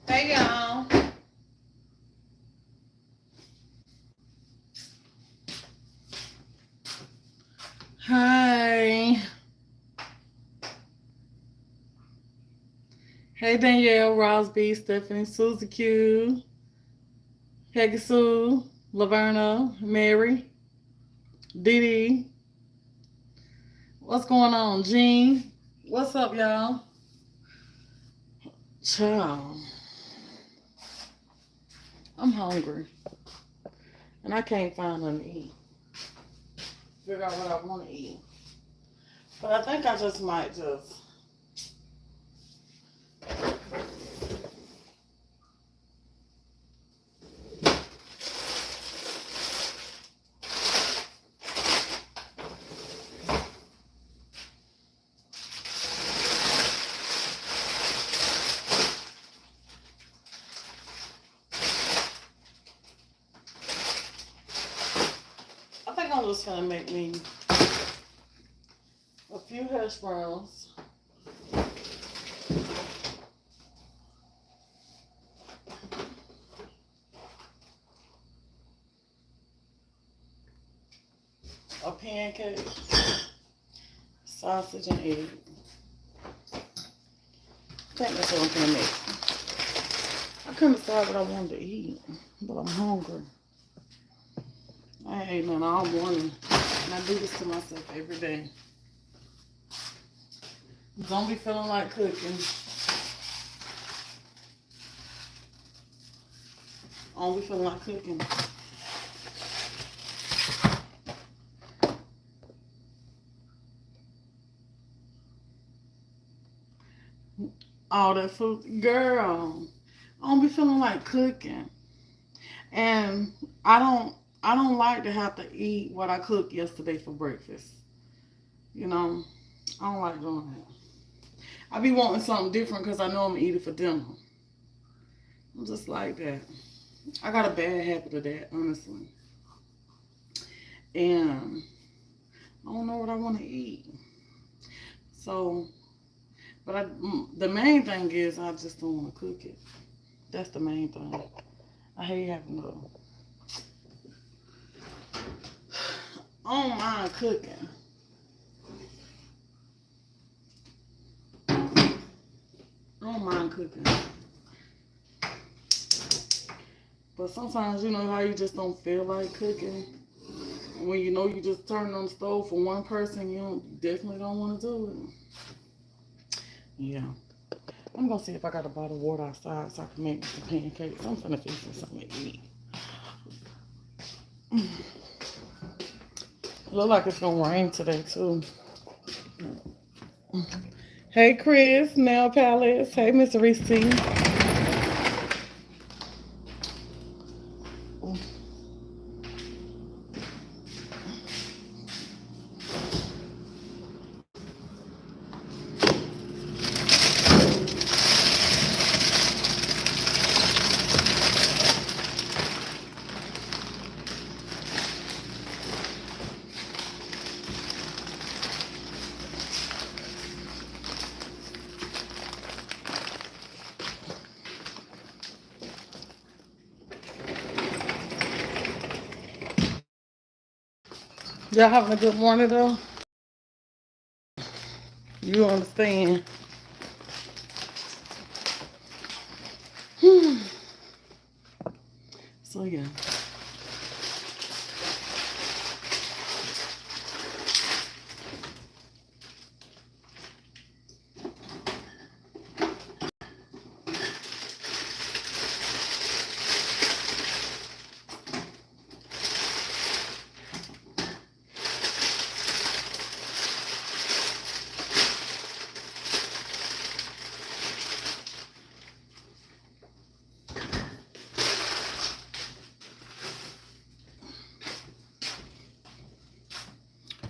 Hey y'all. Hi. Hey Danielle, Rosby, Stephanie, Susie Q, Peggy Sue, Laverna, Mary, Dee Dee. What's going on, Jean? What's up, y'all? Child, I'm hungry and I can't find nothing to eat. Figure out what I want to eat. But I think I just might just. I think I'm just gonna make me a few hash browns. A pancake, sausage, and egg. I think that's what I'm gonna make. I couldn't decide what I wanted to eat, but I'm hungry. I ain't ate nothing all morning, and I do this to myself every day. Don't be feeling like cooking. Don't be feeling like cooking. All that food, girl. I don't be feeling like cooking, and I don't. I don't like to have to eat what I cooked yesterday for breakfast. You know, I don't like doing that. I be wanting something different because I know I'm gonna eat it for dinner. I'm just like that. I got a bad habit of that, honestly, and I don't know what I want to eat. So, but the main thing is I just don't want to cook it. That's the main thing. I hate having to. I don't mind cooking. I don't mind cooking. But sometimes, you know how you just don't feel like cooking. When you know you just turned on the stove for one person, definitely don't want to do it. Yeah. I'm gonna see if I got a bottle of water outside so I can make some pancakes. I'm finna fix me something to eat. Look like it's gonna rain today too. Hey Chris, Nail Palace. Hey Miss Reese. Y'all having a good morning though? You understand? So yeah.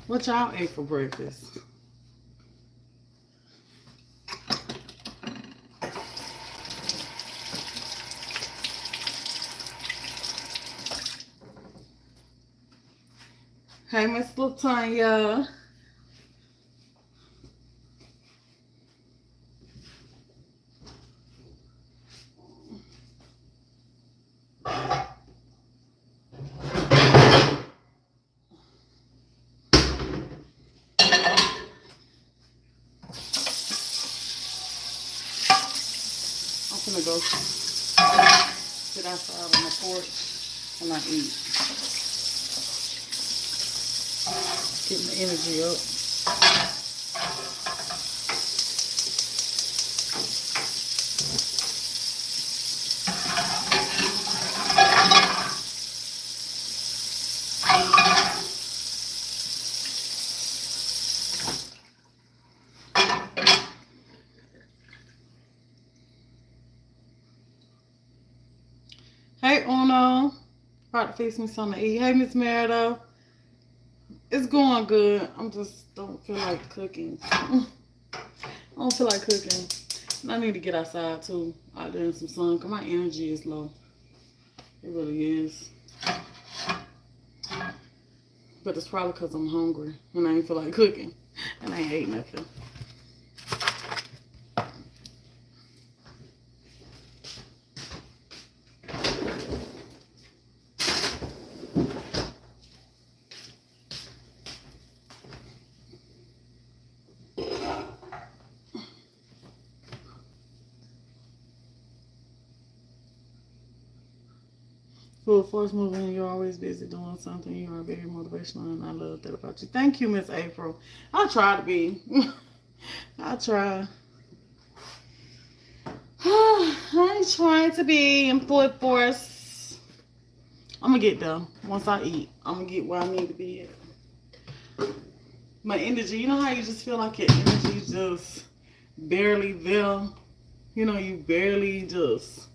What y'all ate for breakfast? Hey, Miss Latanya. I'm gonna go sit outside on the porch and I eat. Getting the energy up. Hey, Uno. About to fix me something to eat. Hey, Miss Merida. It's going good. I just don't feel like cooking. I don't feel like cooking. And I need to get outside too, out there in some sun, because my energy is low. It really is. But it's probably because I'm hungry and I ain't feel like cooking. And I ain't ate nothing. For a first moving, you're always busy doing something. You are very motivational, and I love that about you. Thank you, Miss April. I try to be. I try. I try to be in full force. I'm gonna get there once I eat. I'm gonna get where I need to be at. My energy, you know how you just feel like your energy just barely there? You know, you barely just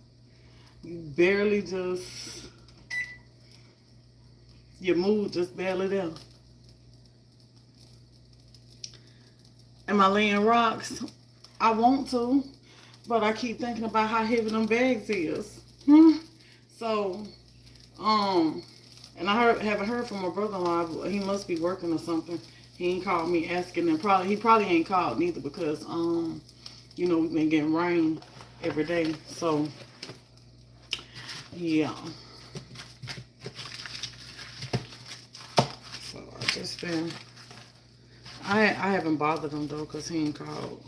your mood just barely there. Am I laying rocks? I want to, but I keep thinking about how heavy them bags is. So, and haven't heard from my brother-in-law. He must be working or something. He ain't called me asking, and he probably ain't called neither because you know, we've been getting rain every day. So, yeah. So I just been. I haven't bothered him though because he ain't called.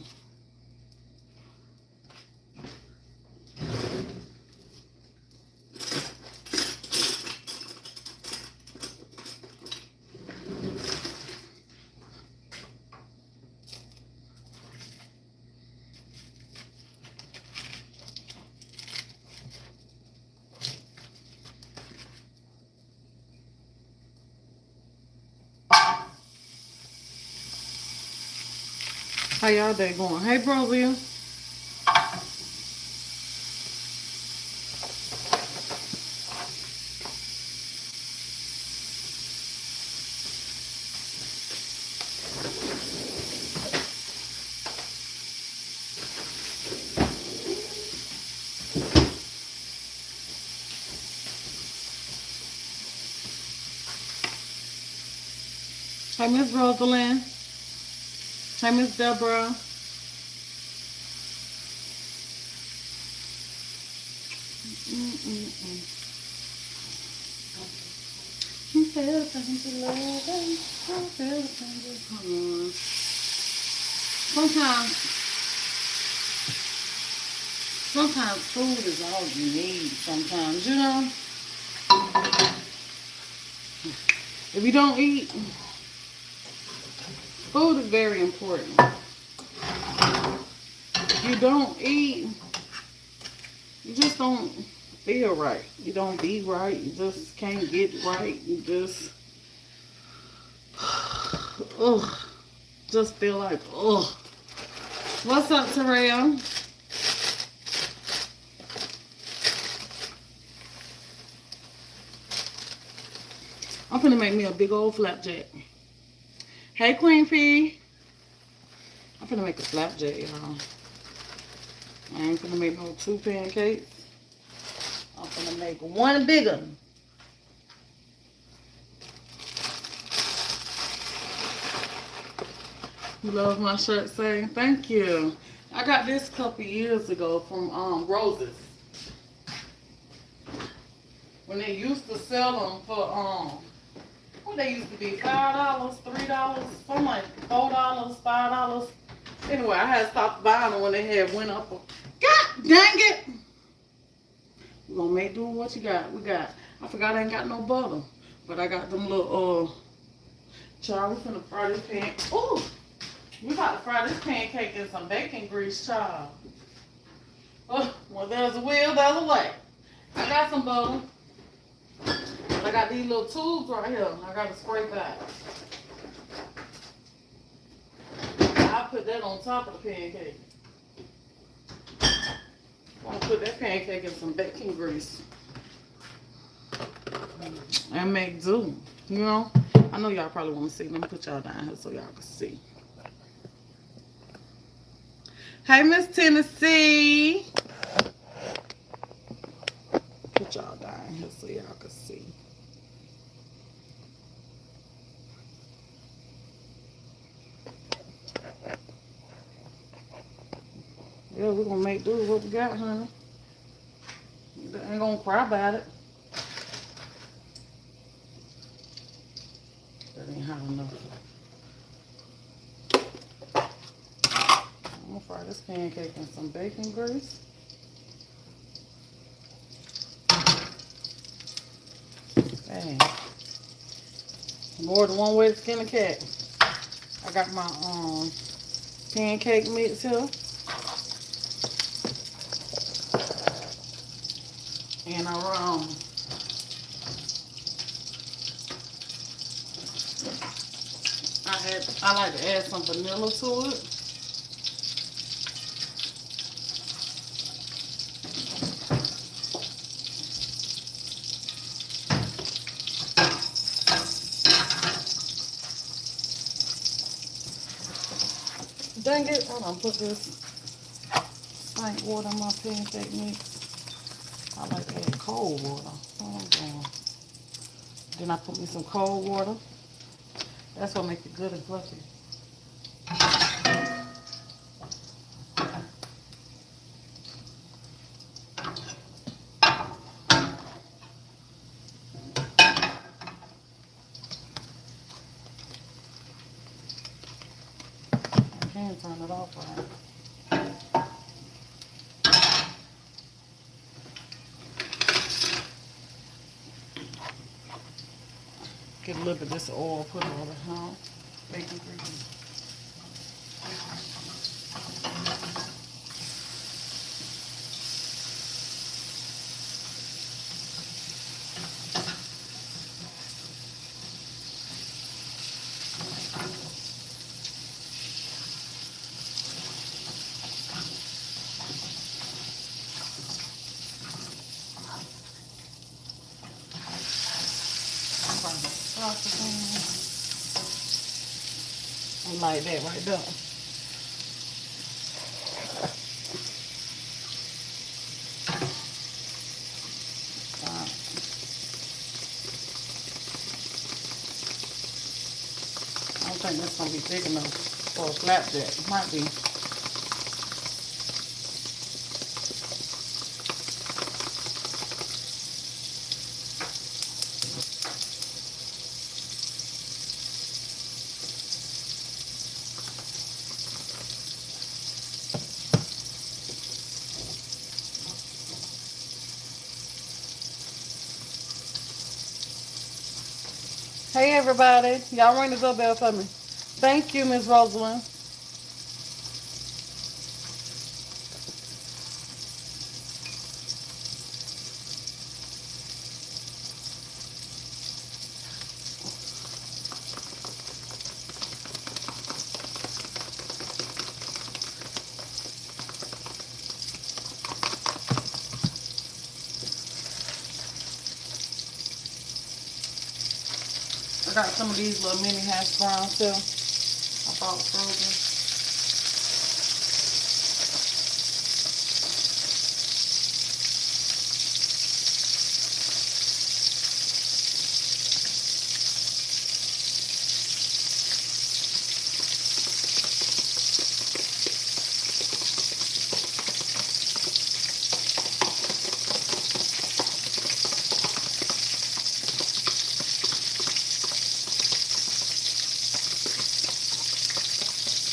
How y'all day going? Hey, Brovia. Hey, Miss Rosalind. Hey, Miss Deborah. Sometimes food is all you need. Sometimes, you know, if you don't eat, food is very important. If you don't eat, you just don't feel right. You don't be right. You just can't get right. You just, just feel like, What's up, Terrell? I'm gonna make me a big old flapjack. Hey, Queen P. I'm gonna make a flapjack, y'all. I ain't gonna make no 2 pancakes. I'm gonna make one bigger. You love my shirt, say? Thank you. I got this a couple years ago from Roses. When they used to sell them for what they used to be, $5, $3, something like $4, $5. Anyway, I had stopped buying them when they had went up. God dang it! We gonna make do with what you got. We got. I forgot I ain't got no butter, but I got them little child. We finna fry this pan. Ooh, we about to fry this pancake in some bacon grease, child. Oh, well, there's a will, there's a way. I got some butter. But I got these little tubes right here. I gotta scrape out. I put that on top of the pancake. I'm gonna put that pancake in some bacon grease and make do. You know, I know y'all probably want to see. Let me put y'all down here so y'all can see. Hey, Miss Tennessee. Put y'all down here so y'all can see. Yeah, we're gonna make do with what we got, honey. Ain't gonna cry about it. That ain't hot enough. I'm gonna fry this pancake in some bacon grease. Dang. More than one way to skin a cat. I got my pancake mix here. And I like to add some vanilla to it. Dang it, I done put this stank water in my pancake mix. I like to add cold water. Then I put me some cold water. That's what makes it good and fluffy. I can turn it off right. Get a little bit of this oil, put it on the bacon grease. Like that right there. I don't think that's gonna be big enough for a flapjack. Might be. Hey everybody, y'all ring the doorbell for me. Thank you, Miss Rosalind. I got some of these little mini hash browns too. I bought frozen.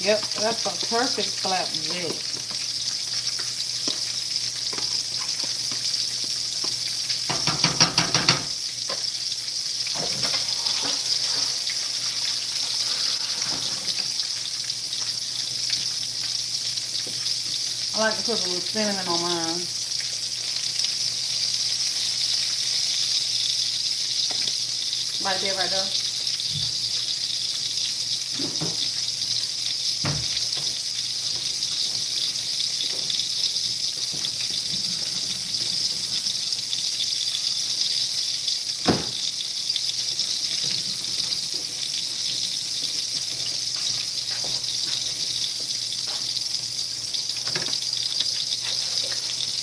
Yep, that's a perfect flapjack. I like to put a little cinnamon on mine. Like that right there.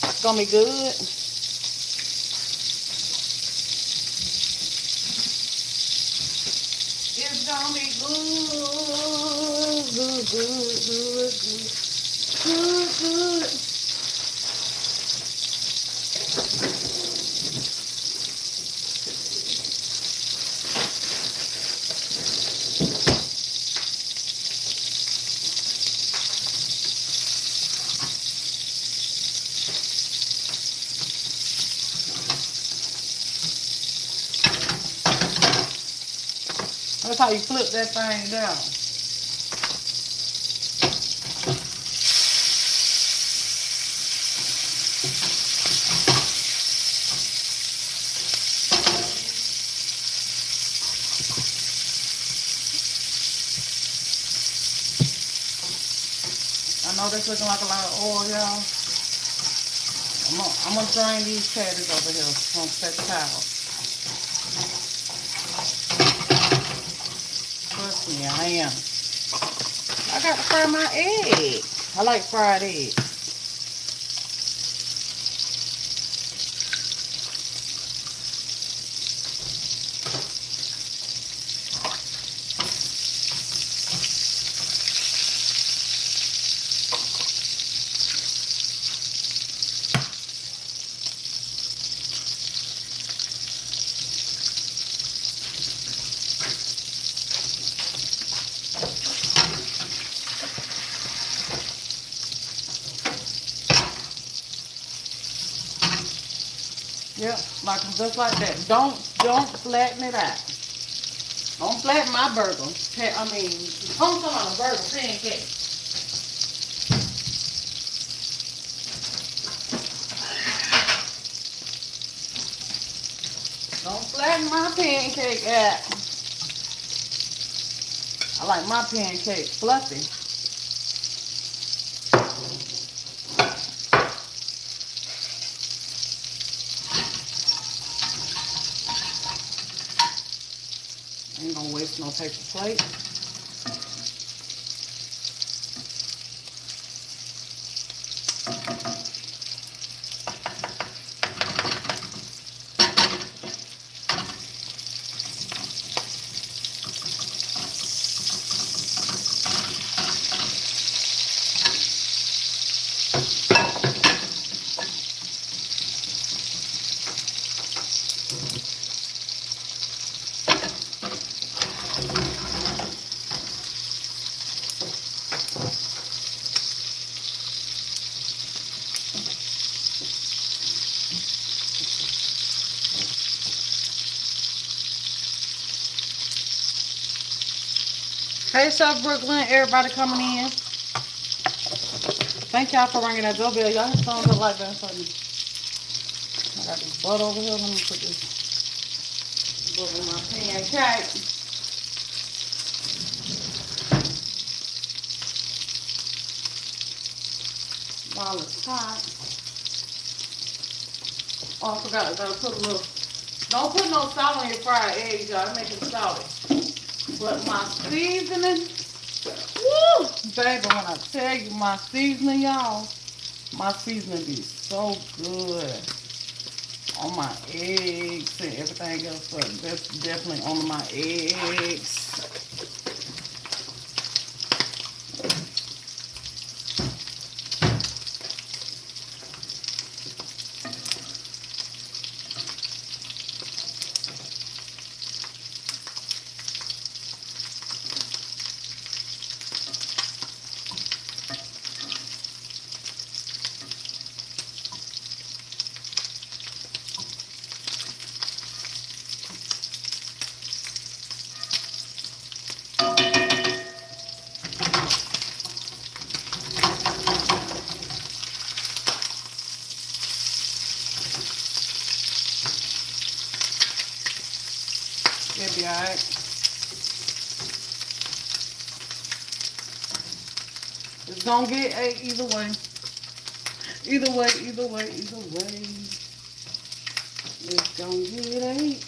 It's gonna be good. It's gonna be good, good, good, good, good, good, good. That's how you flip that thing down. I know that's looking like a lot of oil, y'all. I'm gonna drain these patties over here on that towel. Trust me, I am. I got to fry my egg. I like fried eggs. Yep, like just like that. Don't flatten it out. Don't flatten my burger. Don't come on a burger pancake. Don't flatten my pancake out. I like my pancake fluffy. Ain't gonna waste no paper plate. Hey, South Brooklyn, everybody coming in. Thank y'all for ringing that doorbell. Y'all have thumbs up like that for me. I got this butter over here. Let me put this butter in my pancake. While it's hot. Oh, I forgot. I gotta put a little. Don't put no salt on your fried eggs, y'all. It makes it salty. But my seasoning, woo, baby, when I tell you my seasoning, y'all, my seasoning be so good on my eggs and everything else. But that's definitely on my eggs. It'll be alright. It's gonna get 8 either way. Either way, either way, either way. It's gonna get 8.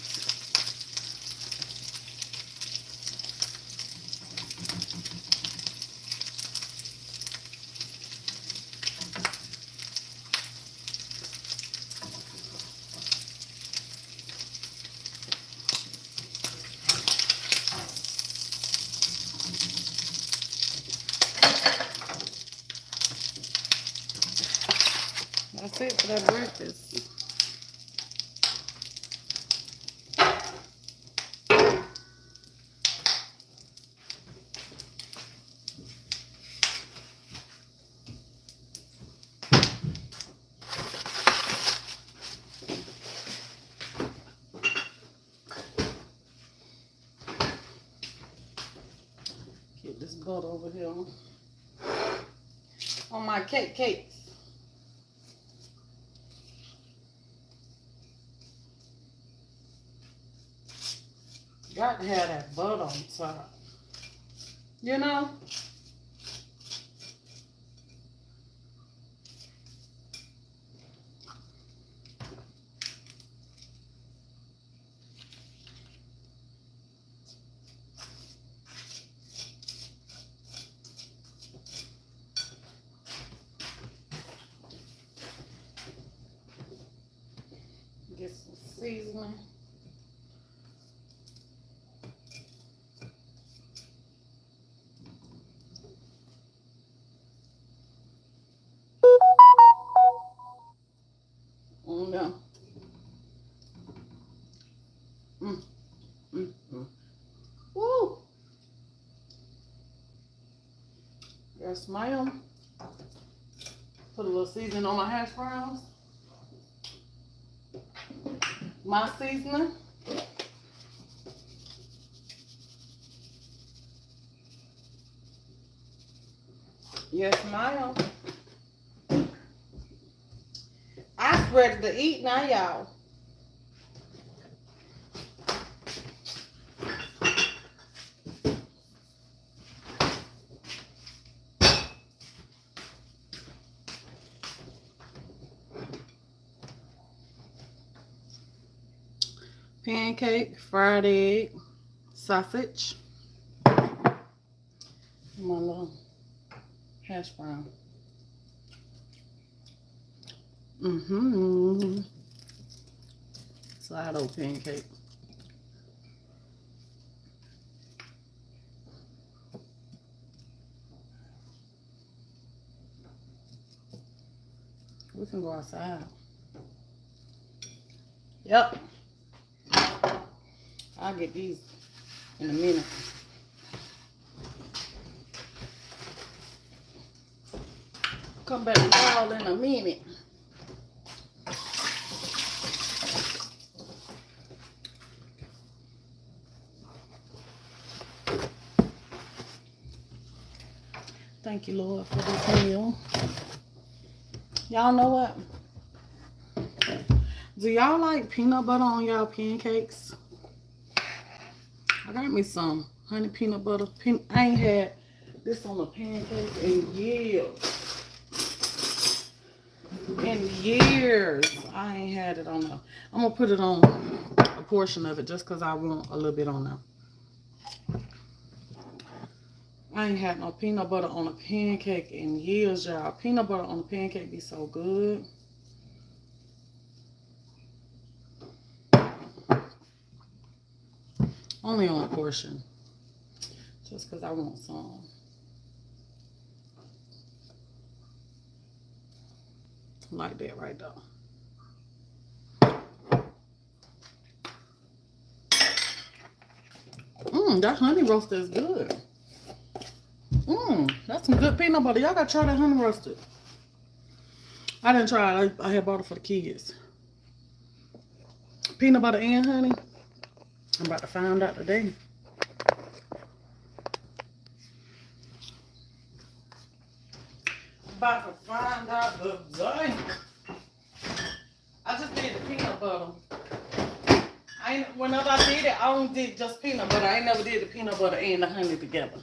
That's it for that breakfast. Get this butter over here on my cakes. Got to have that butter on top. You know? Get some seasoning. Oh no. Woo! Yes, ma'am. Put a little seasoning on my hash browns. My seasoning. Yes, ma'am. I'm ready to eat now, y'all. Pancake, fried egg, sausage, my little hash brown. Slide-o pancake. We can go outside. Yep. I'll get these in a minute. Come back to y'all in a minute. Thank you, Lord, for this meal. Y'all know what? Do y'all like peanut butter on y'all pancakes? I got me some honey peanut butter. I ain't had this on a pancake in years. In years. I ain't had it on there. I'm going to put it on a portion of it just because I want a little bit on there. I ain't had no peanut butter on a pancake in years, y'all. Peanut butter on a pancake be so good. Only on a portion. Just because I want some. Like that right there. That honey roasted is good. That's some good peanut butter. Y'all gotta try that honey roasted. I didn't try it. I had bought it for the kids. Peanut butter and honey. I'm about to find out today. About to find out today. I just did the peanut butter. I Whenever I did it, I only did just peanut butter. I ain't never did the peanut butter and the honey together.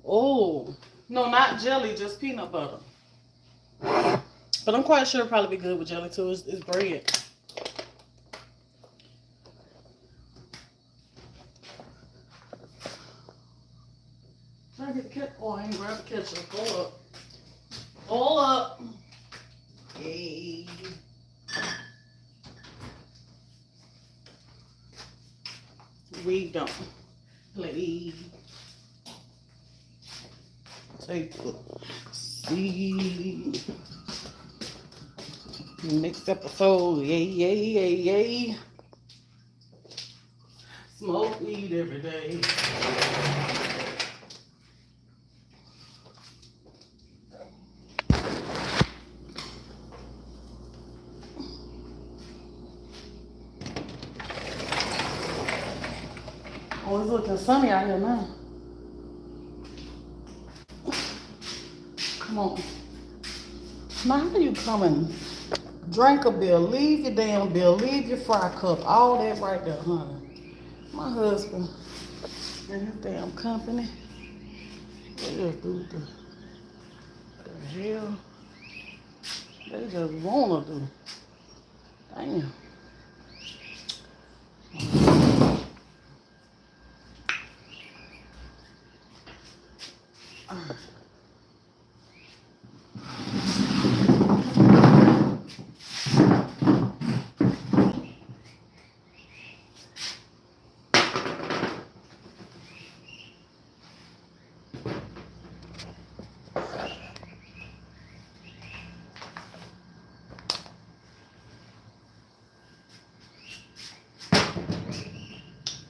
Oh, no, not jelly, just peanut butter. But I'm quite sure it'll probably be good with jelly too. It's bread. Try to get the ketchup. Oh, I ain't grab the ketchup. Hold up. Hold up. Yay. We don't play. Take a seat. Next episode, yay, yay, yay, yay. Smoke weed every day. Oh, it's looking sunny out here now. Come on. Now, how you coming? Drink a beer, leave your damn beer, leave your fry cup, all that right there, honey. My husband and his damn company. They just do the hell they just wanna do. Damn.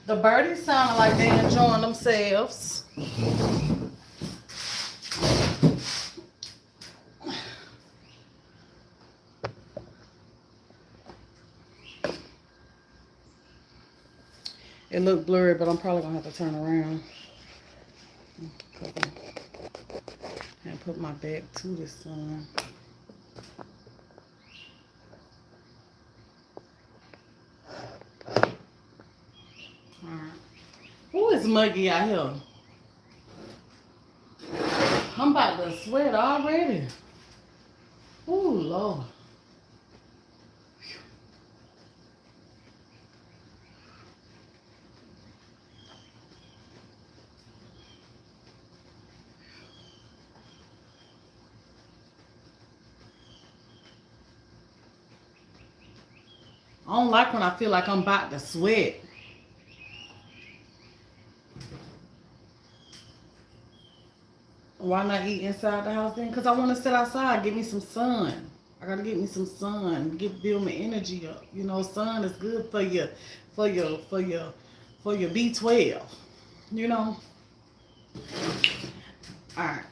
The birdies sounded like they enjoying themselves. It looked blurry, but I'm probably gonna have to turn around and put my back to the sun. Who is muggy out here? I'm about to sweat already. Oh, Lord. I don't like when I feel like I'm about to sweat. Why not eat inside the house then? Because I want to sit outside, get me some sun. I gotta get me some sun, build my energy up. You know, sun is good for your B12. You know. All right.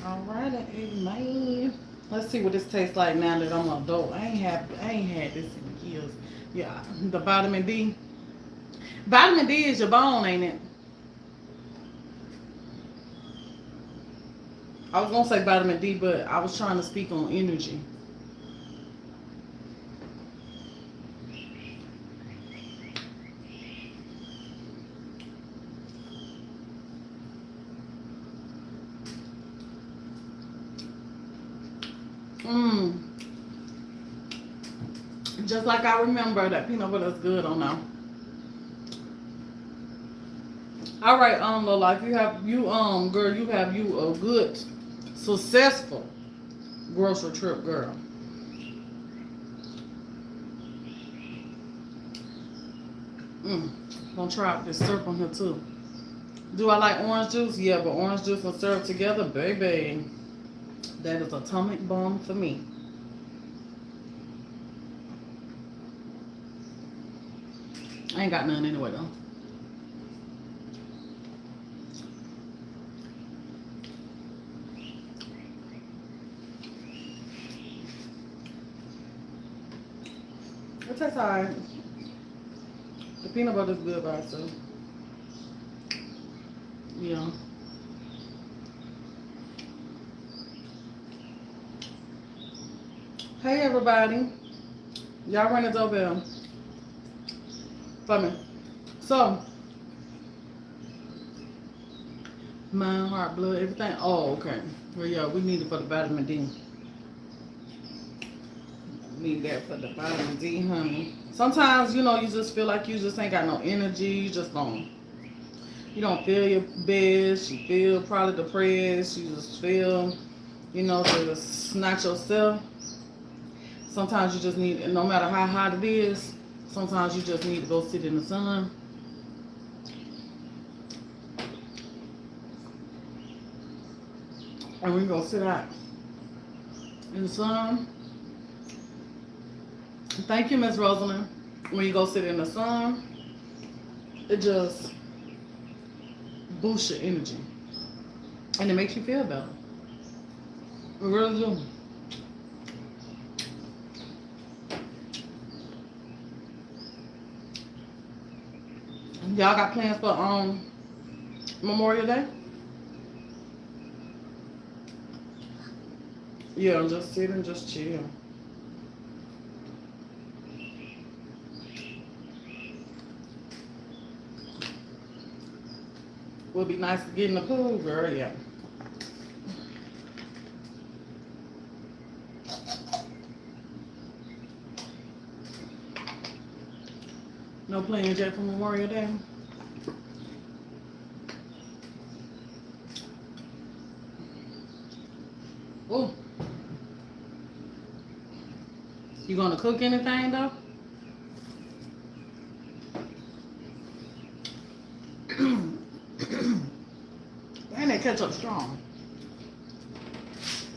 Alright, amen. Let's see what this tastes like now that I'm an adult. I ain't had this in years. Yeah, the vitamin D. Vitamin D is your bone, ain't it? I was gonna say vitamin D, but I was trying to speak on energy. Mmm. Just like I remember that peanut butter is good on now. All right, Lola, if you have girl, you have a good, successful grocery trip, girl. Gonna try out this syrup on here too. Do I like orange juice? Yeah, but orange juice and syrup together, baby, that is atomic bomb for me. I ain't got none anyway though. It tastes alright. The peanut butter is good by itself. Yeah. Hey everybody. Y'all ring the doorbell for me. So, mind, heart, blood, everything. Oh, okay. Well, yeah, we need it for the vitamin D. Need that for the vitamin D, honey. Sometimes, you just feel like you just ain't got no energy. You don't feel your best. You feel probably depressed. You just feel, just not yourself. Sometimes you just need, no matter how hot it is, sometimes you just need to go sit in the sun. And we go sit out in the sun. Thank you, Miss Rosalind. When you go sit in the sun, it just boosts your energy. And it makes you feel better. It really do. Y'all got plans for Memorial Day? Yeah, just sit and just chill. Would be nice to get in the pool, girl. Yeah. No plans yet for Memorial Day. Oh, you gonna cook anything though? Dang, that ketchup strong.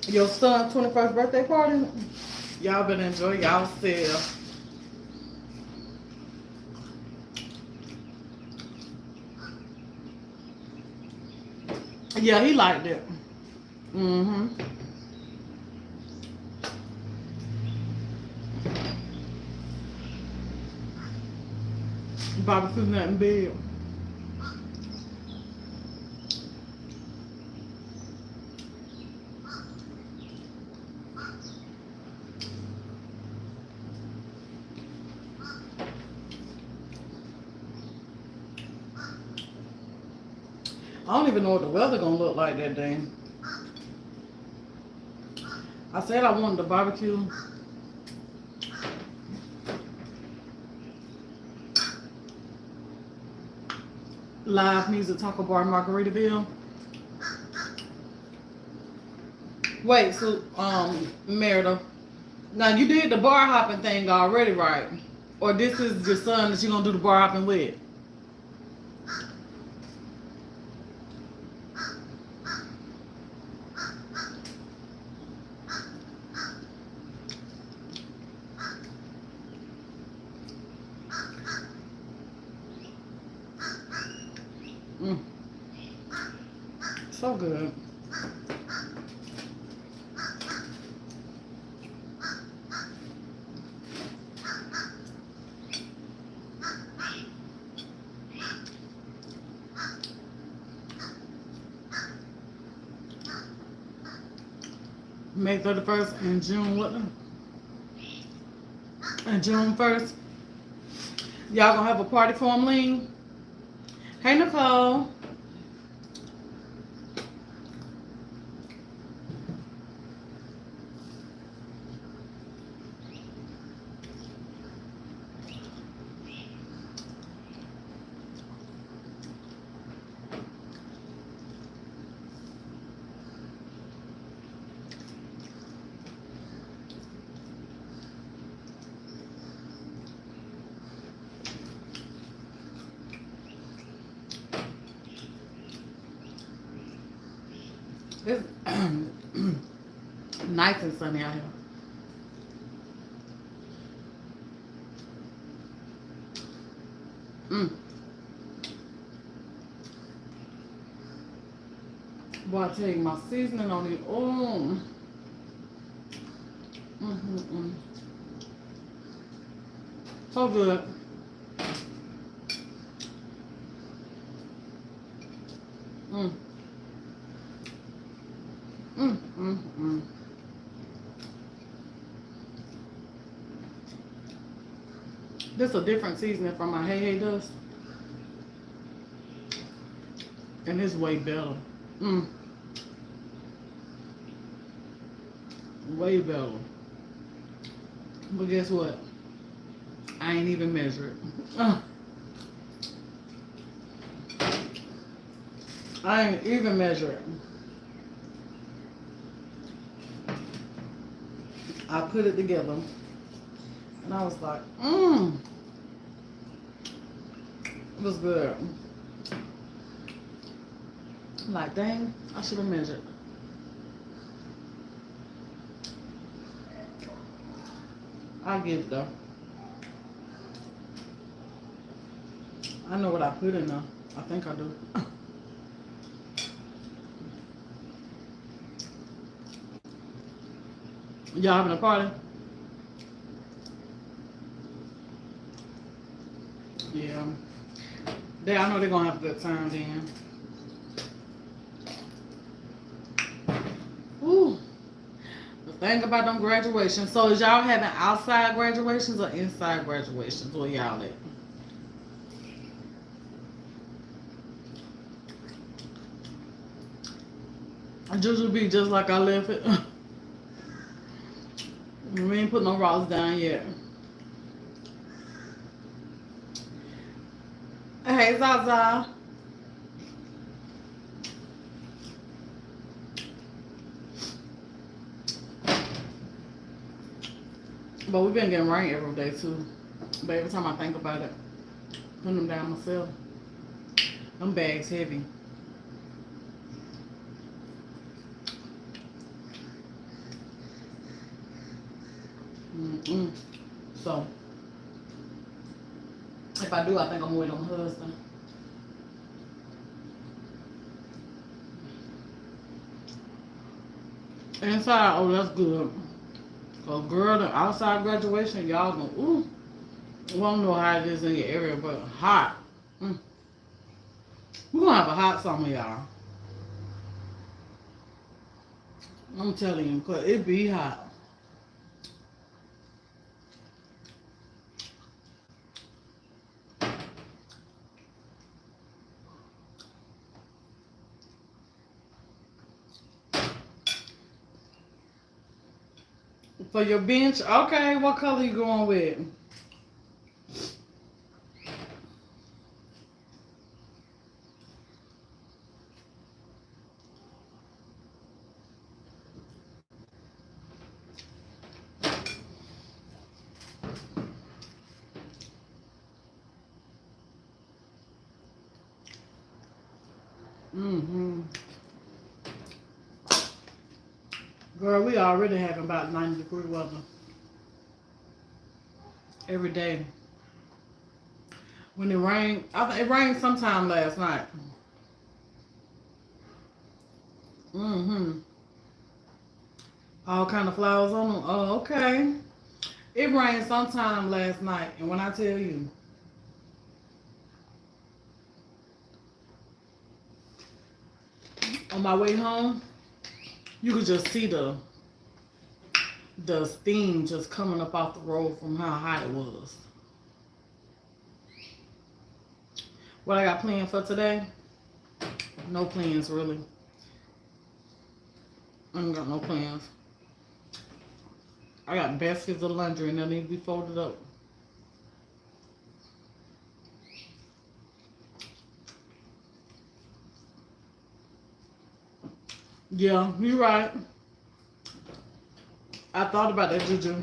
Your son's 21st birthday party? Y'all better enjoy y'allself. Yeah, he liked it. Mm-hmm. Barbecue nothing big. I don't even know what the weather gonna look like that day. I said I wanted to barbecue live music taco bar in Margaritaville. Wait, so Merida, now you did the bar hopping thing already, right? Or this is your son that you gonna do the bar hopping with? Mm, so good. May 31st and June what? And June 1st. Y'all gonna have a party for him, Lean? Hey, Nicole. It's nice and sunny out here. Mm. Boy, I tell you, my seasoning on it. Oh. Mm-hmm-mm. So good. Mm, mm. This a different seasoning from my Hey Hey Dust, and it's way better. Mm, way better. But guess what? I ain't even measure it. I ain't even measure it. I put it together, and I was like, it was good. I'm like, dang, I should have measured. I get it though. I know what I put in there. I think I do. Y'all having a party? Yeah. I know they're gonna have a good time then. Ooh. The thing about them graduations. So is y'all having outside graduations or inside graduations? Where y'all at? I just be just like I left it. We ain't put no rocks down yet. Hey, Zaza. But we've been getting rain every day too. But every time I think about it, putting them down myself, them bags heavy. Mm-mm. So if I do, I think I'm waiting on my husband. Inside, oh, that's good. Cause girl, the outside graduation, y'all gonna we don't know how it is in your area, but hot. Mm. We're gonna have a hot summer, y'all. I'm telling you, cause it be hot. For your bench, okay, what color you going with? Mm-hmm. Girl, we already having about 90-degree weather every day. When it rained, I think it rained sometime last night. Mm-hmm. All kind of flowers on them. Oh, okay. It rained sometime last night, and when I tell you, on my way home, you could just see the steam just coming up off the road from how hot it was. What I got planned for today? No plans, really. I ain't got no plans. I got baskets of laundry and they need to be folded up. Yeah, you're right. I thought about that, Juju.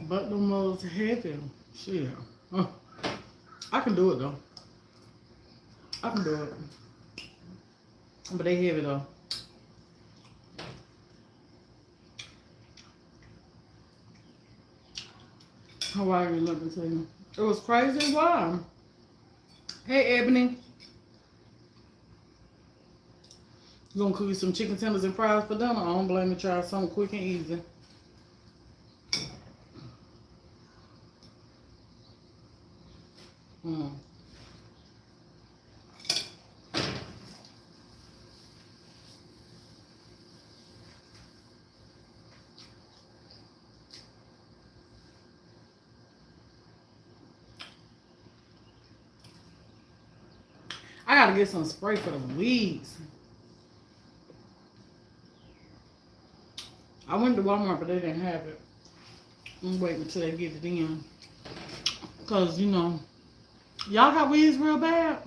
But the most heavy. Shit. Huh. I can do it, though. I can do it. But they heavy, though. How are you looking to you? It was crazy. Why? Hey, Ebony. You gonna cook you some chicken tenders and fries for dinner? I don't blame you. Try something quick and easy. Mm. I gotta get some spray for the weeds. I went to Walmart, but they didn't have it. I'm waiting until they get it in. Cause you know, y'all got weeds real bad.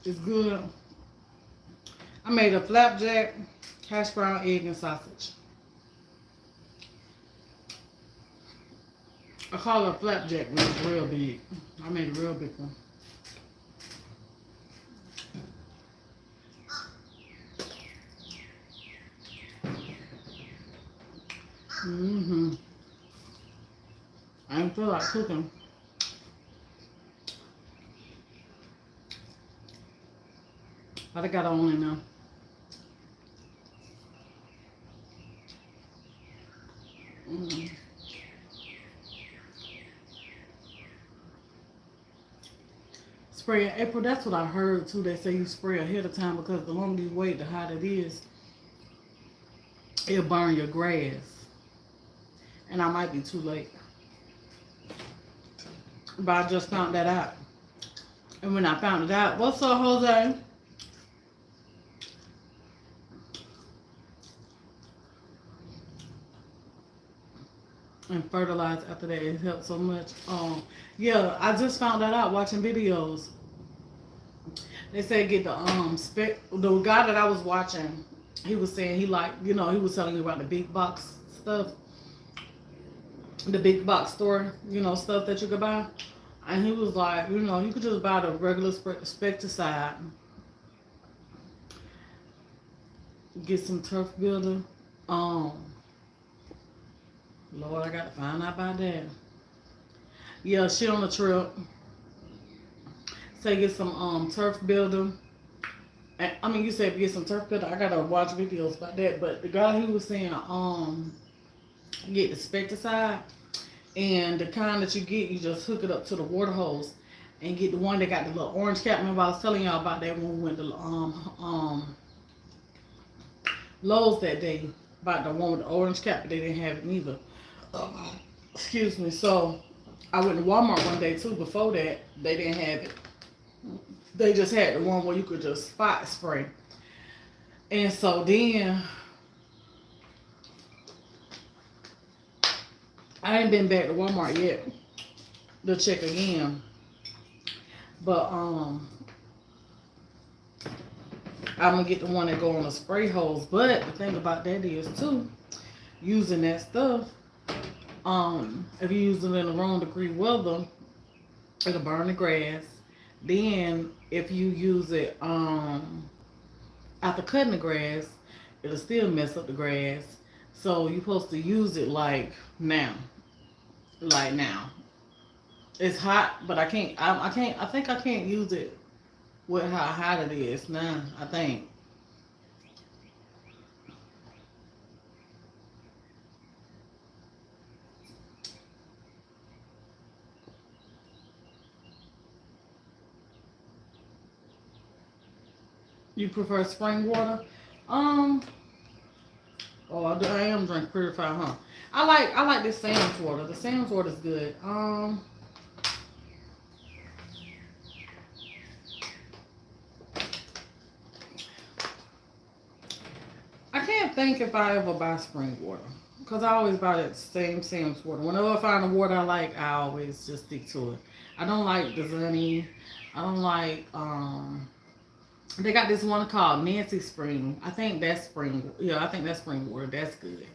It's good. I made a flapjack, hash brown, egg, and sausage. I call it a flapjack when it's real big. I made a real big one. Mm-hmm. I didn't feel like cooking. But I got on in there. Mm. Spray in April, that's what I heard too. They say you spray ahead of time because the longer you wait, the hotter it is. It'll burn your grass. And I might be too late. But I just found that out. And when I found it out, what's up, Jose? And fertilize after that, it helps so much. Yeah, I just found that out watching videos. They said get the the guy that I was watching, he was saying he like, you know, he was telling me about the big box stuff, the big box store, you know, stuff that you could buy. And he was like, you know, you could just buy the regular specticide, get some turf builder. Um, Lord, I got to find out about that. Yeah, she on the trip. Say get some turf builder. And, I mean, you said get some turf builder. I gotta watch videos about that. But the guy he was saying get the specticide, and the kind that you get, you just hook it up to the water hose, and get the one that got the little orange cap. Remember I was telling y'all about that when we went to Lowe's that day about the one with the orange cap, but they didn't have it neither. Excuse me. So I went to Walmart one day too. Before that, they didn't have it. They just had the one where you could just spot spray. And so then I ain't been back to Walmart yet to check again. But I'm gonna get the one that go on the spray hose. But the thing about that is too, using that stuff, if you use it in the wrong degree weather, it'll burn the grass. Then if you use it after cutting the grass, it'll still mess up the grass. So you're supposed to use it like now. Like now. It's hot, but I can't I can't I think I can't use it with how hot it is now, I think. You prefer spring water? Um oh I am drink purified, huh? I like this Sam's water. The Sam's water is good. I can't think if I ever buy spring water. Because I always buy that same Sam's water. Whenever I find a water I like, I always just stick to it. I don't like the Zunny. I don't like, they got this one called Nancy Spring. I think that's spring, yeah, I think that's spring water. That's good.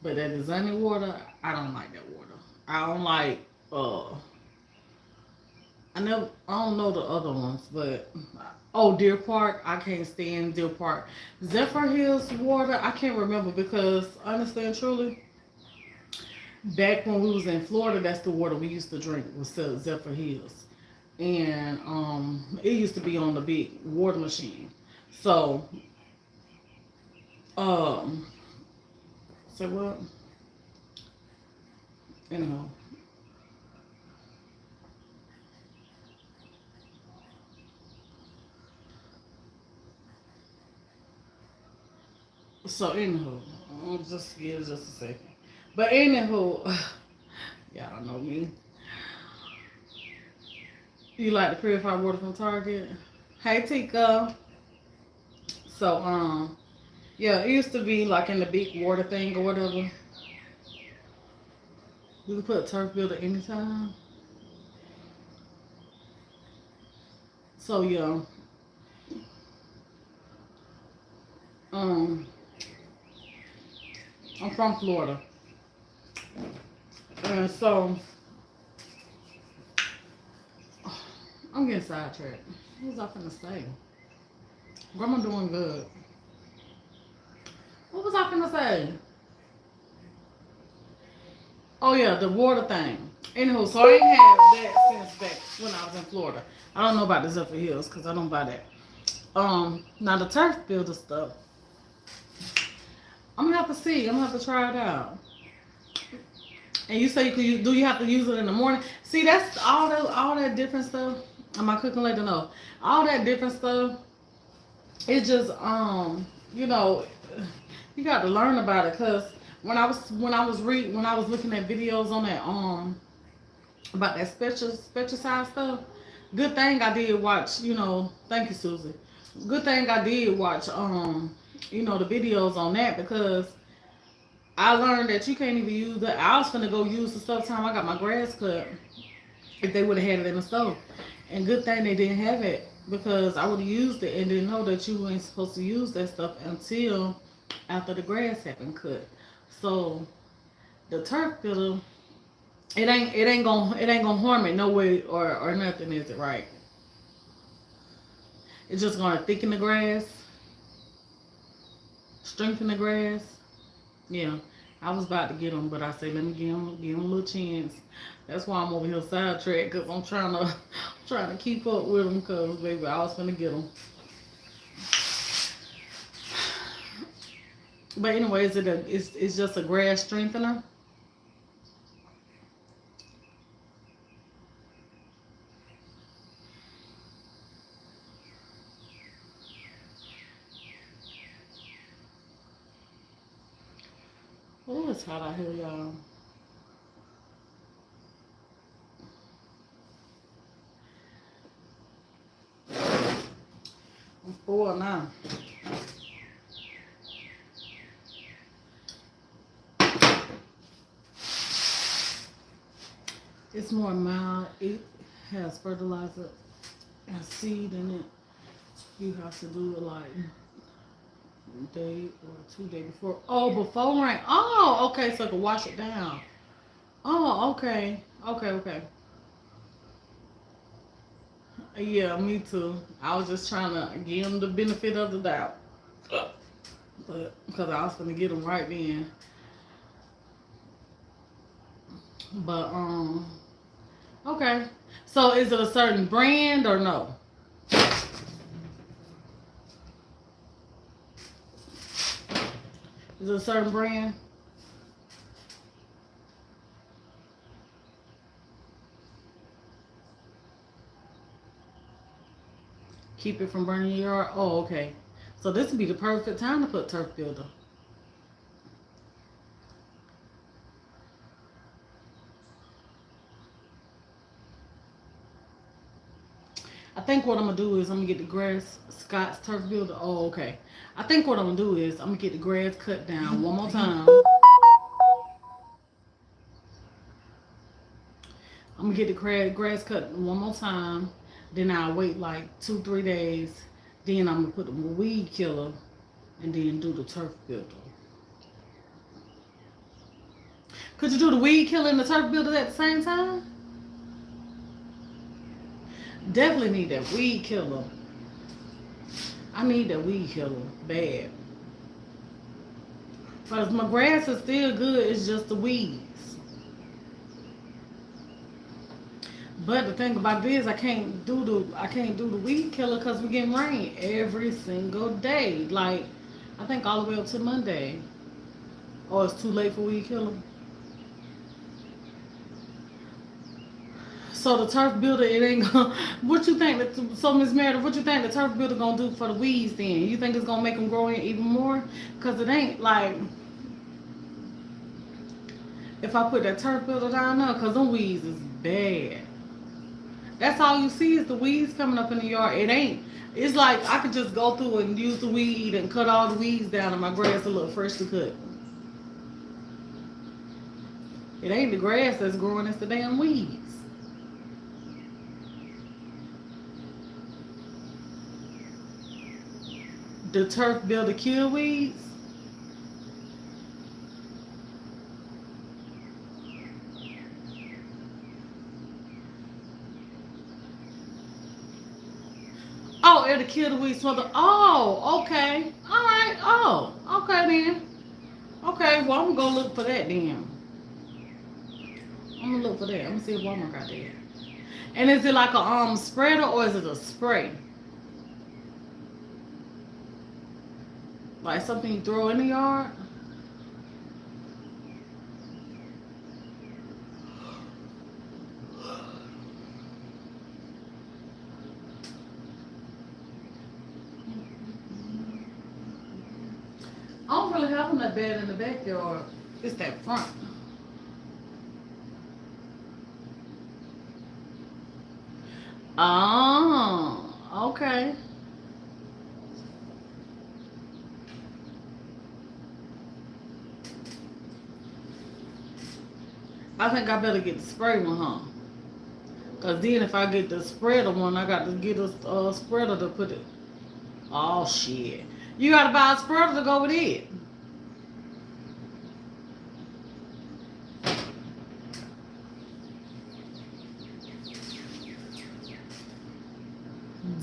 But that Zunny water, I don't like that water. I don't like, I don't know the other ones, but oh, Deer Park, I can't stand Deer Park. Zephyr Hills water, I can't remember because honestly and truly, back when we was in Florida, that's the water we used to drink was Zephyr Hills, and it used to be on the big water machine. So, um, so what? Anyhow, So anywho, I'll just give just a second. But anywho, y'all know me. You like the purified water from Target? Hey Tika. So yeah, it used to be like in the big water thing or whatever. You could put a turf builder anytime. So yeah, um, I'm from Florida, and so I'm getting sidetracked. What was I finna say? Grandma doing good. What was I finna say? Oh yeah, the water thing. Anywho, so I ain't had that since back when I was in Florida. I don't know about the Zephyr Hills because I don't buy that. Now the turf builder stuff, I'm gonna have to see. I'm gonna have to try it out. And you say do you have to use it in the morning? See, that's all that different stuff. Am I cooking later? No, all that different stuff. It just you know, you got to learn about it because when I was looking at videos on that about that special size stuff. Good thing I did watch. Thank you, Susie. Good thing I did watch the videos on that because I learned that you can't even use that. I was gonna go use the stuff time I got my grass cut if they would have had it in the stove. And good thing they didn't have it because I would have used it and didn't know that you weren't supposed to use that stuff until after the grass had been cut. So the turf filler, it ain't gonna harm it no way or nothing, is it right? It's just gonna thicken the grass, strengthen the grass. Yeah, I was about to get them, but I said let me give them a little chance. That's why I'm over here sidetracked because I'm trying to keep up with them because baby, I was gonna get them. But anyways, it's just a grass strengthener. Oh, it's hot out here, y'all. I'm full now. It's more mild. It has fertilizer and seed in it. You have to do it like day or 2 days before. Oh, before rain. Oh, okay. So I can wash it down. Oh, okay. Okay. Yeah, me too. I was just trying to give them the benefit of the doubt. But because I was gonna get them right then. But okay. So is it a certain brand or no? Is it a certain brand? Keep it from burning your yard? Oh, okay. So this would be the perfect time to put turf builder. I think what I'm gonna do is I'm gonna get the grass Scott's turf builder. Oh, okay. I think what I'm gonna do is I'm gonna get the grass cut down one more time. I'm gonna get the grass cut one more time. Then I'll wait like 2-3 days. Then I'm gonna put the weed killer and then do the turf builder. Could you do the weed killer and the turf builder at the same time? Definitely need that weed killer. I need that weed killer bad. But my grass is still good. It's just the weeds. But the thing about this, I can't do the weed killer because we're getting rain every single day. Like I think all the way up to Monday. Oh, it's too late for weed killer. So the turf builder, it ain't gonna. What you think? So Miss Meredith, what you think the turf builder gonna do for the weeds? Then you think it's gonna make them grow in even more? Cause it ain't like if I put that turf builder down there, cause them weeds is bad. That's all you see is the weeds coming up in the yard. It ain't. It's like I could just go through and use the weed and cut all the weeds down, and my grass will look fresh to cut. It ain't the grass that's growing; it's the damn weeds. The turf builder kill weeds. Oh, it'll kill the weeds for the. Oh, okay. All right. Oh, okay then. Okay, well I'm gonna go look for that then. I'm gonna look for that. I'm gonna see if Walmart got that. And is it like a spreader or is it a spray? Like something you throw in the yard? I don't really have them that bad in the backyard. It's that front. Oh, okay. I think I better get the spray one, huh? Cause then if I get the spreader one, I got to get a spreader to put it. Oh shit! You gotta buy a spreader to go with it.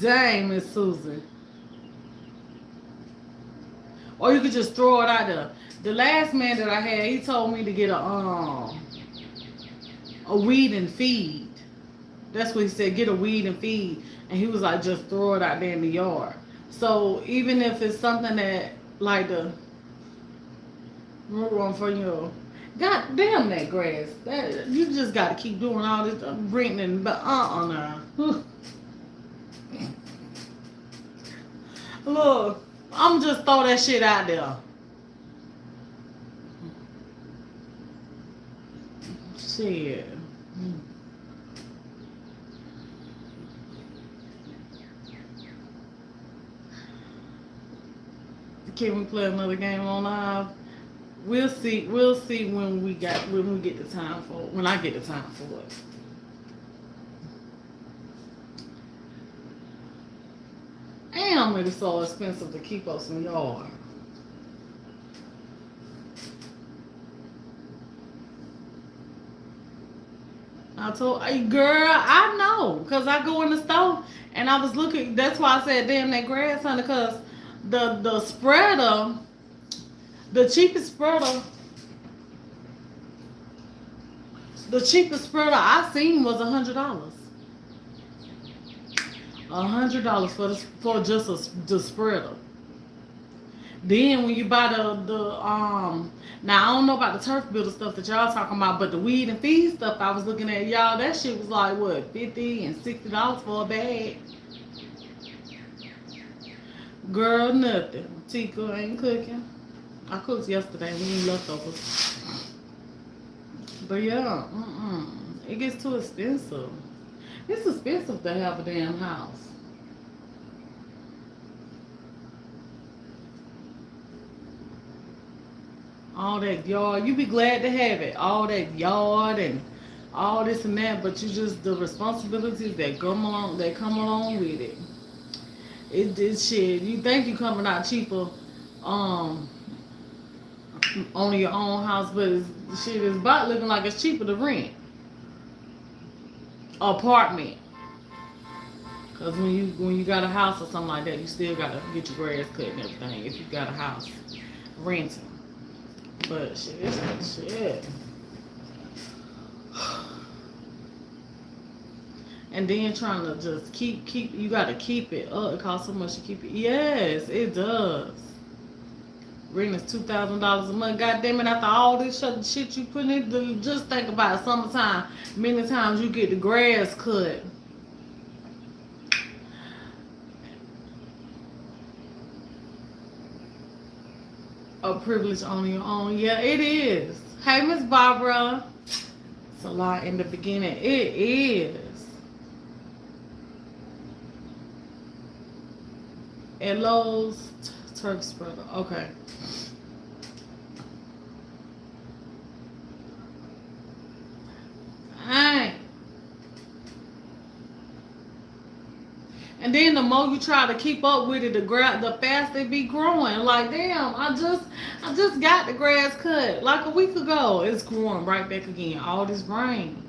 Dang, Miss Susan. Or you could just throw it out there. The last man that I had, he told me to get a weed and feed. That's what he said. Get a weed and feed, and he was like, just throw it out there in the yard. So even if it's something that like the root one for you, god damn that grass. That you just got to keep doing all this bringing, but now. Look, I'm just throw that shit out there. Shit. Can we play another game on live? We'll see. We'll see when we get the time for it. When I get the time for it. Damn, it is so expensive to keep us in yard. I told, hey, girl, I know, cause I go in the store and I was looking. That's why I said, damn, that grass hunter, cause the spreader, the cheapest spreader, I seen was $100. $100 for just the spreader. Then when you buy the now I don't know about the turf builder stuff that y'all talking about, but the weed and feed stuff I was looking at, y'all, that shit was like what, $50 and $60 for a bag. Girl, nothing. Tika ain't cooking. I cooked yesterday. We need leftovers. But yeah, it gets too expensive. It's expensive to have a damn house. All that yard, you be glad to have it. All that yard and all this and that, but you just the responsibilities that come along with it. It shit. You think you coming out cheaper, um, on your own house, but shit is about looking like it's cheaper to rent apartment. Cause when you got a house or something like that, you still gotta get your grass cut and everything. If you got a house, renting. But shit, it's shit. And then trying to just keep you gotta keep it up. It costs so much to keep it. Yes, it does. Rent is $2,000 a month. God damn it! After all this shit you put in, just think about it. Summertime. Many times you get the grass cut. A privilege on your own. Yeah, it is. Hey, Miss Barbara. It's a lot in the beginning. It is. At Lowe's, Turk spreader. Okay. Hey. And then the more you try to keep up with it, the faster it be growing. Like damn, I just got the grass cut like a week ago. It's growing right back again. All this rain.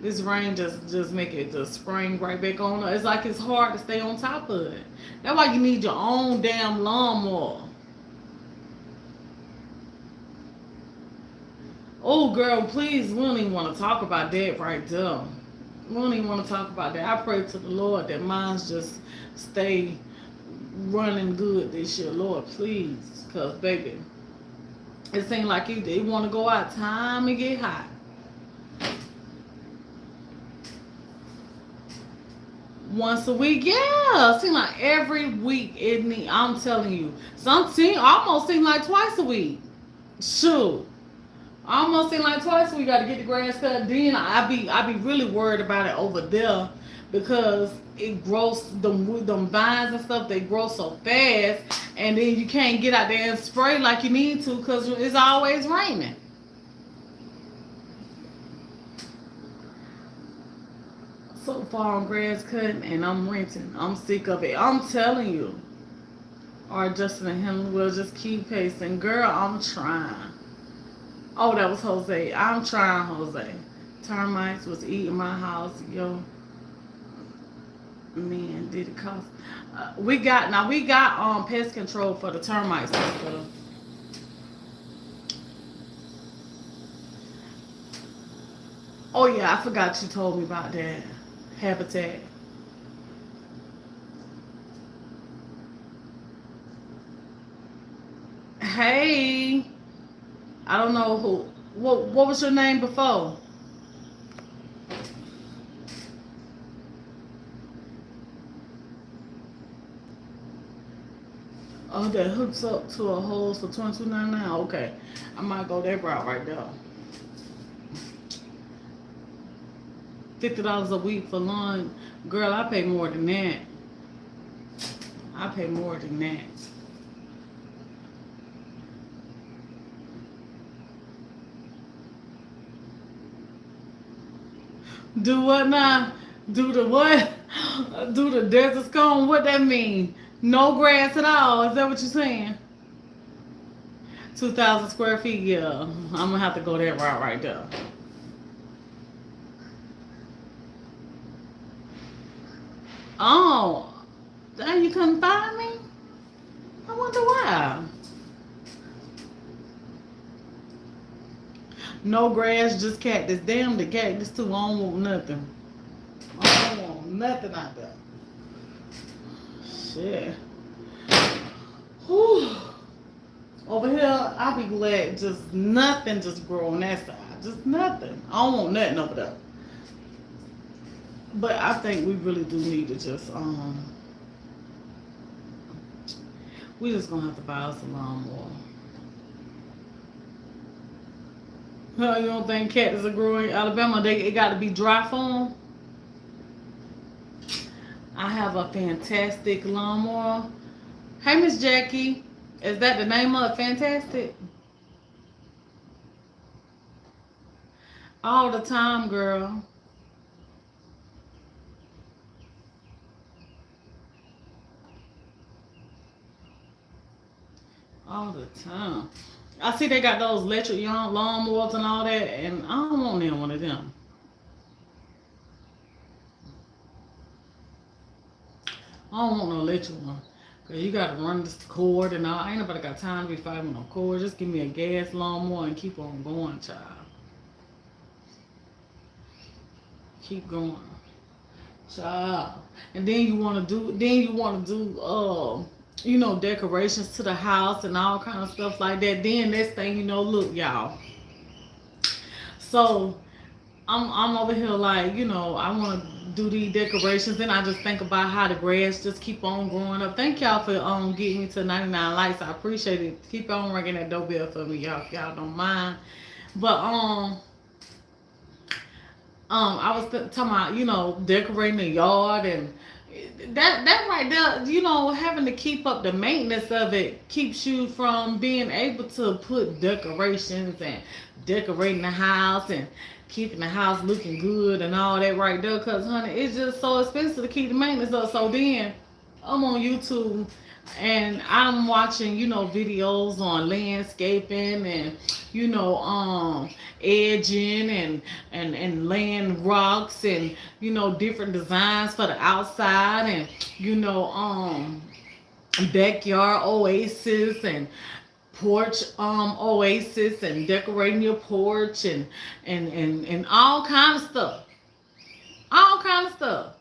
This rain just make it just spring right back on. It's like it's hard to stay on top of it. That's why you need your own damn lawnmower. Oh girl, please, we don't even want to talk about that right there. We don't even want to talk about that. I pray to the Lord that mine's just stay running good this year, Lord, please. Cause baby, it seems like they want to go out time and get hot. Once a week, yeah. Seem like every week I'm telling you. Some team almost seem like twice a week. Shoot. Almost seem like twice a week gotta get the grass cut. Then I be really worried about it over there because it grows them vines and stuff, they grow so fast and then you can't get out there and spray like you need to because it's always raining. So far on grass cutting and I'm renting. I'm sick of it. I'm telling you. Or Justin and him will just keep pacing. Girl, I'm trying. Oh, that was Jose. I'm trying, Jose. Termites was eating my house. Yo, man, did it cost? We got pest control for the termites and stuff. Oh yeah, I forgot you told me about that habitat. Hey, I don't know who. What was your name before? Oh, that hooks up to a hose for 22.99. Okay, I might go that route right there. $50 a week for lawn. Girl, I pay more than that. I pay more than that. Do what now? Do the what? Do the desert scone? What that mean? No grass at all. Is that what you're saying? 2,000 square feet. Yeah, I'm gonna have to go that route right there. Oh, dang, you couldn't find me? I wonder why. No grass, just cactus. Damn the cactus too. I don't want nothing. I don't want nothing out there. Shit. Whew. Over here, I'll be glad just nothing just grow on that side. Just nothing. I don't want nothing over there. But I think we really do need to just we just gonna have to buy us a lawnmower. You don't think cactus are growing in Alabama? It got to be dry farm. I have a fantastic lawnmower. Hey, Miss Jackie, is that the name of it? Fantastic? All the time, girl. All the time. I see they got those electric young lawnmowers and all that, and I don't want any one of them. I don't want no electric one. Cause you gotta run this cord and all. Ain't nobody got time to be fighting no cord. Just give me a gas lawnmower and keep on going, child. Keep going, child. And then you wanna do decorations to the house and all kind of stuff like that. Then next thing you know, look, y'all. So I'm over here like, I want to do these decorations, and I just think about how the grass just keep on growing up. Thank y'all for getting me to 99 likes. I appreciate it. Keep on ringing that doorbell for me, y'all, if y'all don't mind. But I was talking about, decorating the yard, and that right there, having to keep up the maintenance of it keeps you from being able to put decorations and decorating the house and keeping the house looking good and all that right there. Cause honey, it's just so expensive to keep the maintenance up. So then I'm on YouTube and I'm watching, videos on landscaping and, edging and laying rocks and, different designs for the outside and, backyard oasis and porch oasis and decorating your porch and all kind of stuff. All kind of stuff.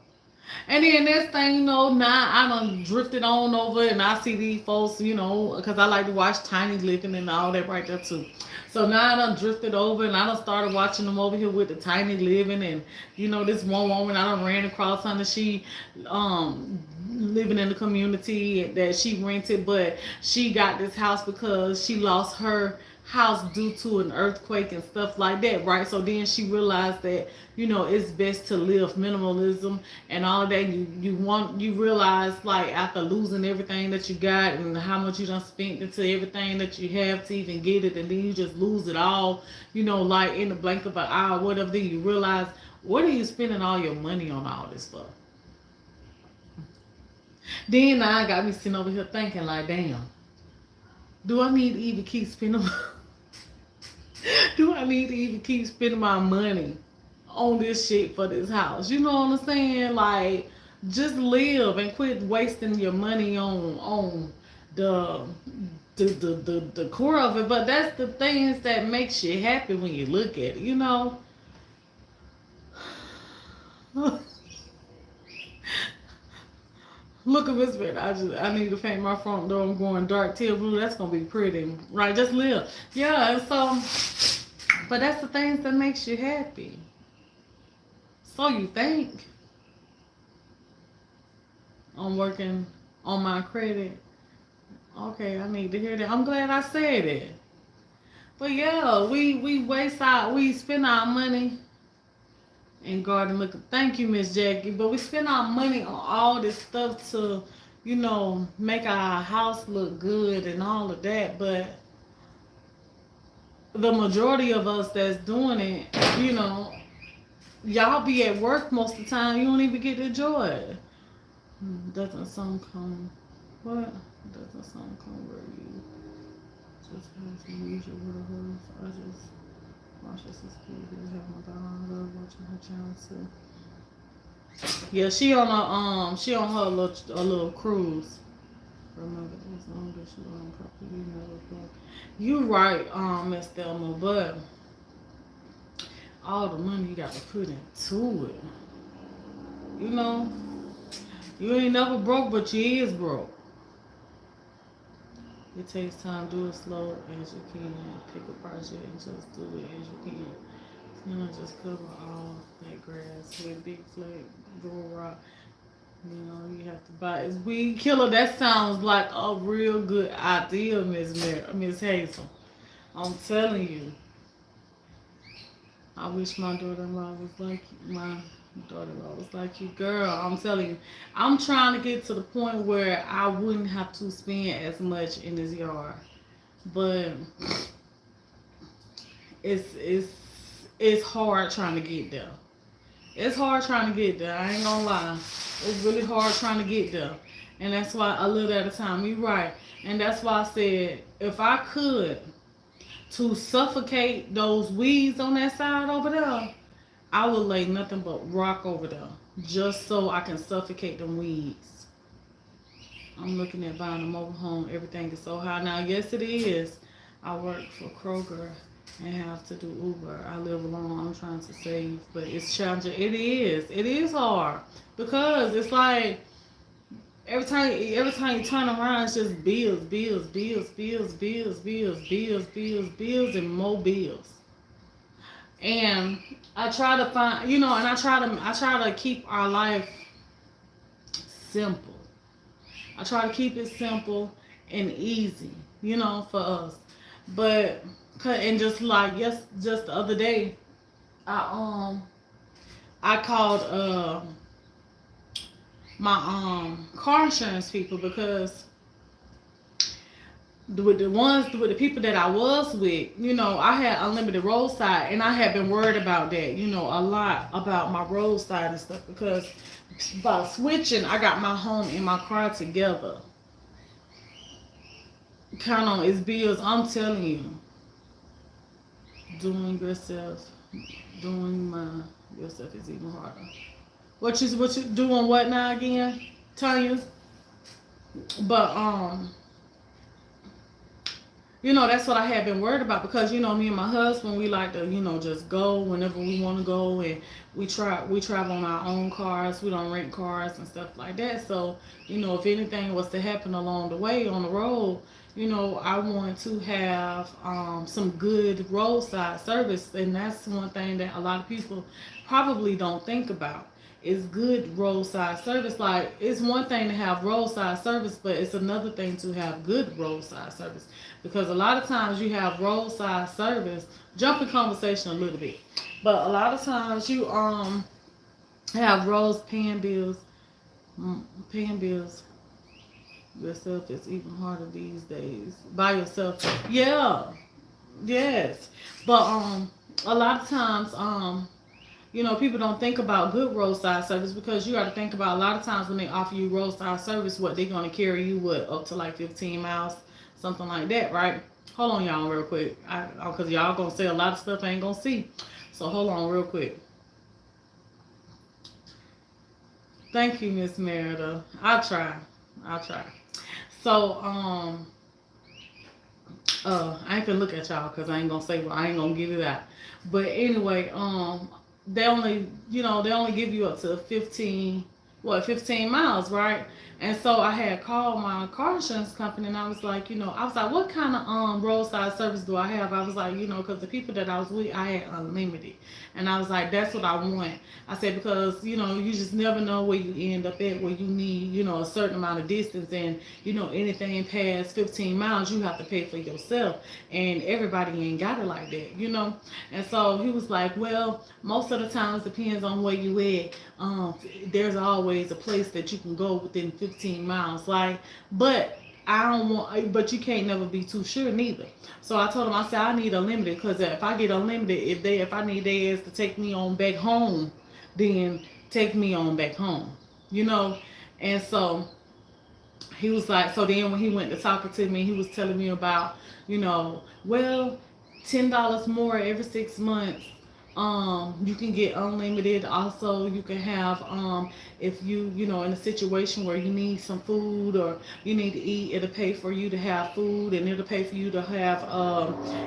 And then next thing you know, now I done drifted on over and I see these folks, because I like to watch Tiny Living and all that right there too. So now I done drifted over and I done started watching them over here with the Tiny Living and, this one woman I done ran across under, she living in the community that she rented, but she got this house because she lost her house due to an earthquake and stuff like that, right? So then she realized that it's best to live minimalism and all of that. You realize, like, after losing everything that you got and how much you done spent into everything that you have to even get it, and then you just lose it all, like in the blink of an hour, whatever. Then you realize, what are you spending all your money on all this for? Then I got me sitting over here thinking, like, damn, do I need to even keep spending? Do I need to even keep spending my money on this shit for this house? You know what I'm saying? Like, just live and quit wasting your money on the the core of it. But that's the things that makes you happy when you look at it. Look at this bit. I need to paint my front door. I'm going dark teal blue. That's gonna be pretty, right? Just live. Yeah. And so, but that's the things that makes you happy. So you think I'm working on my credit? Okay, I need to hear that. I'm glad I said it. But yeah, we spend our money in garden look. Thank you, Miss Jackie. But we spend our money on all this stuff to, make our house look good and all of that. But the majority of us that's doing it, y'all be at work most of the time. You don't even get to enjoy it. Doesn't some come? What? Doesn't some come where you just have to use your whatever? I just watch this kid have my daughter on. I love watching her channel too. Yeah, she on her little cruise. Remember, as long as you on property, you never go. You right, Miss Thelma, but all the money you got to put into it. You ain't never broke, but you is broke. It takes time. Do it slow as you can. Pick a project and just do it as you can. Just cover all that grass with big flat grow rock. You have to buy. It's weed killer. That sounds like a real good idea, Miss Hazel. I'm telling you. I wish my daughter-in-law was like my daughter-in-law was like you, girl. I'm telling you, I'm trying to get to the point where I wouldn't have to spend as much in this yard, but it's hard trying to get there. It's hard trying to get there. I ain't gonna lie. It's really hard trying to get there, and that's why a little at a time. You're right, and that's why I said if I could to suffocate those weeds on that side over there, I would lay nothing but rock over there just so I can suffocate them weeds. I'm looking at buying a mobile home. Everything is so high now. Yes, it is. I work for Kroger and have to do Uber. I live alone. I'm trying to save, but it's challenging. It is. It is hard because it's like Every time you turn around, it's just bills, bills, bills, bills, bills, bills, bills, bills, bills, and more bills. And I try to find, and I try to keep our life simple. I try to keep it simple and easy, for us. But and just like just the other day, I I called my car insurance people because with the people that I was with, I had unlimited roadside, and I had been worried about that, a lot about my roadside and stuff because by switching, I got my home and my car together. Count on its bills. I'm telling you, doing yourself, doing my yourself is even harder. What you doing? What now again, Tanya? But that's what I had been worried about because me and my husband, we like to just go whenever we want to go, and we travel on our own cars. We don't rent cars and stuff like that. So if anything was to happen along the way on the road, I want to have some good roadside service, and that's one thing that a lot of people probably don't think about. Is good roadside service. Like, it's one thing to have roadside service, but it's another thing to have good roadside service. Because a lot of times you have roadside service, jump in conversation a little bit. But a lot of times you have roads paying bills yourself is even harder these days. By yourself. Yeah. Yes. But a lot of times people don't think about good roadside service because you got to think about a lot of times when they offer you roadside service, what they're going to carry you up to like 15 miles, something like that, right? Hold on, y'all, real quick, because y'all gonna say a lot of stuff I ain't gonna see. So hold on, real quick. Thank you, Miss Merida. I'll try. So I ain't gonna look at y'all because I ain't gonna say, well, I ain't gonna give it out. But anyway, they only give you up to 15 miles, right? And so I had called my car insurance company, and I was like, what kind of roadside service do I have? I was like, because the people that I was with, I had unlimited, and I was like, that's what I want. I said because you just never know where you end up at, where you need a certain amount of distance, and anything past 15 miles, you have to pay for yourself, and everybody ain't got it like that. And so he was like, well, most of the time it depends on where you at. There's always a place that you can go within 15 miles. Like, but I don't want, but you can't never be too sure neither. So I told him, I said, I need unlimited because if I get unlimited, if I need their ass to take me on back home, then take me on back home, you know. And so he was like, so then when he went to talking to me, he was telling me about, well, $10 more every 6 months. You can get unlimited. Also, you can have, if in a situation where you need some food or you need to eat, it'll pay for you to have food, and it'll pay for you to have,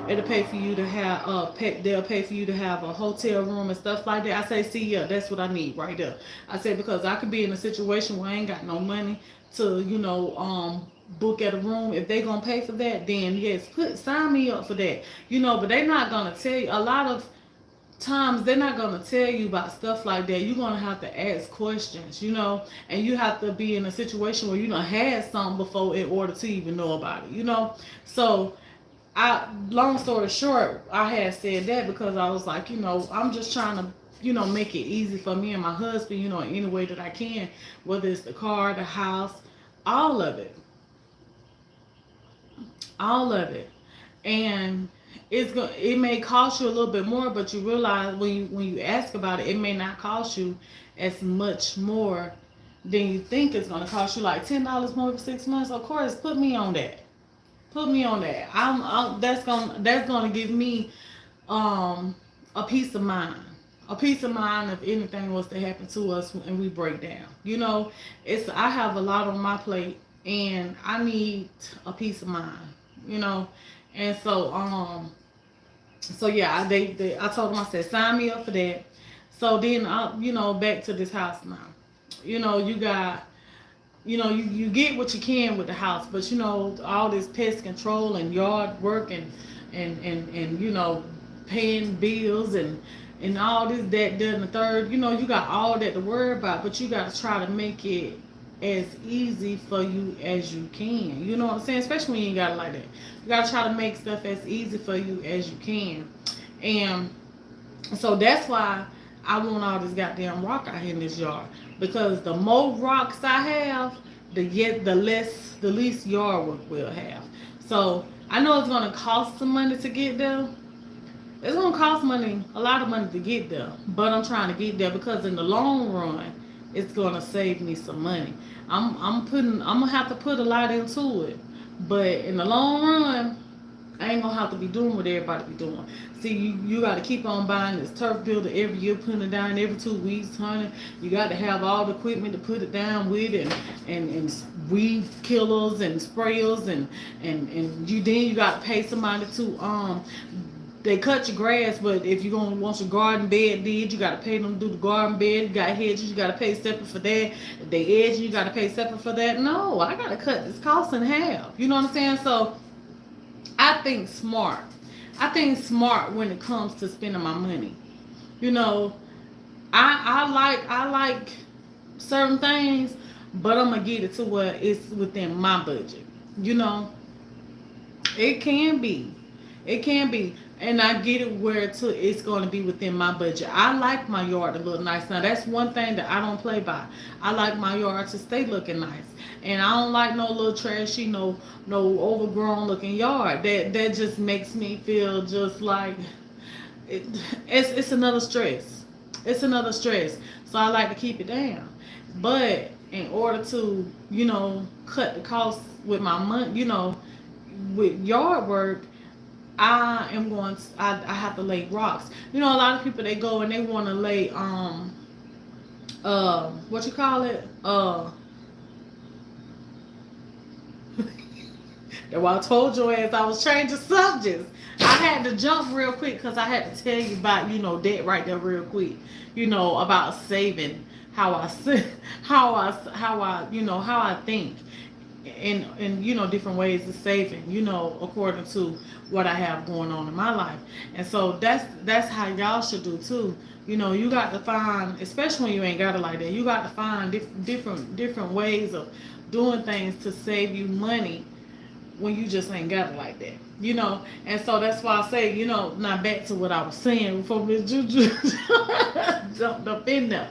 they'll pay for you to have a hotel room and stuff like that. I say, see, yeah, that's what I need right there. I said, because I could be in a situation where I ain't got no money to, book at a room. If they gonna pay for that, then yes, sign me up for that. But they're not gonna tell you a lot of times. They're not going to tell you about stuff like that. You're going to have to ask questions, and you have to be in a situation where you done had something before in order to even know about it. So long story short, I had said that because I was like, I'm just trying to make it easy for me and my husband, in any way that I can, whether it's the car, the house, all of it. All of it. And it may cost you a little bit more, but you realize when you ask about it, it may not cost you as much more than you think it's going to cost you. Like $10 more for 6 months. Of course, put me on that. Put me on that. That's gonna give me a peace of mind. A peace of mind if anything was to happen to us and we break down. I have a lot on my plate and I need a peace of mind. And so yeah, I told them, I said, sign me up for that. So then back to this house now. You got you get what you can with the house, but all this pest control and yard work and paying bills and all this, that, and the third. You got all that to worry about, but you got to try to make it as easy for you as you can. You know what I'm saying? Especially when you ain't got it like that. You got to try to make stuff as easy for you as you can. And so that's why I want all this goddamn rock out here in this yard. Because the more rocks I have, the least yard work we'll have. So I know it's gonna cost some money to get there. It's gonna cost money, a lot of money to get there. But I'm trying to get there because in the long run, it's gonna save me some money. I'm gonna have to put a lot into it. But in the long run, I ain't gonna have to be doing what everybody be doing. See, you got to keep on buying this turf builder every year, putting it down every 2 weeks, honey. You got to have all the equipment to put it down with, and weed killers and sprayers, and you got to pay somebody to they cut your grass, but if you're gonna want your garden bed did, you gotta pay them to do the garden bed. You got hedges, you gotta pay separate for that. If they edge, you gotta pay separate for that. No, I gotta cut this cost in half. You know what I'm saying? So I think smart. I think smart when it comes to spending my money. You know, I like certain things, but I'm gonna get it to where it's within my budget. You know, it can be. It can be. And I get it where it's going to be within my budget. I like my yard to look nice. Now, that's one thing that I don't play by. I like my yard to stay looking nice. And I don't like no little trashy, no overgrown looking yard. That just makes me feel just like it, it's another stress. It's another stress. So I like to keep it down. But in order to, cut the costs with my money, with yard work, I have to lay rocks. A lot of people, they go and they want to lay what you call it, that's why I told your ass I was changing subjects. I had to jump real quick because I had to tell you about that right there real quick. About saving, how I how I think, in different ways of saving, according to what I have going on in my life. And so that's how y'all should do too. You got to find, especially when you ain't got it like that, you got to find different ways of doing things to save you money when you just ain't got it like that. And so that's why I say, now back to what I was saying before Miss Juju jumped up in there.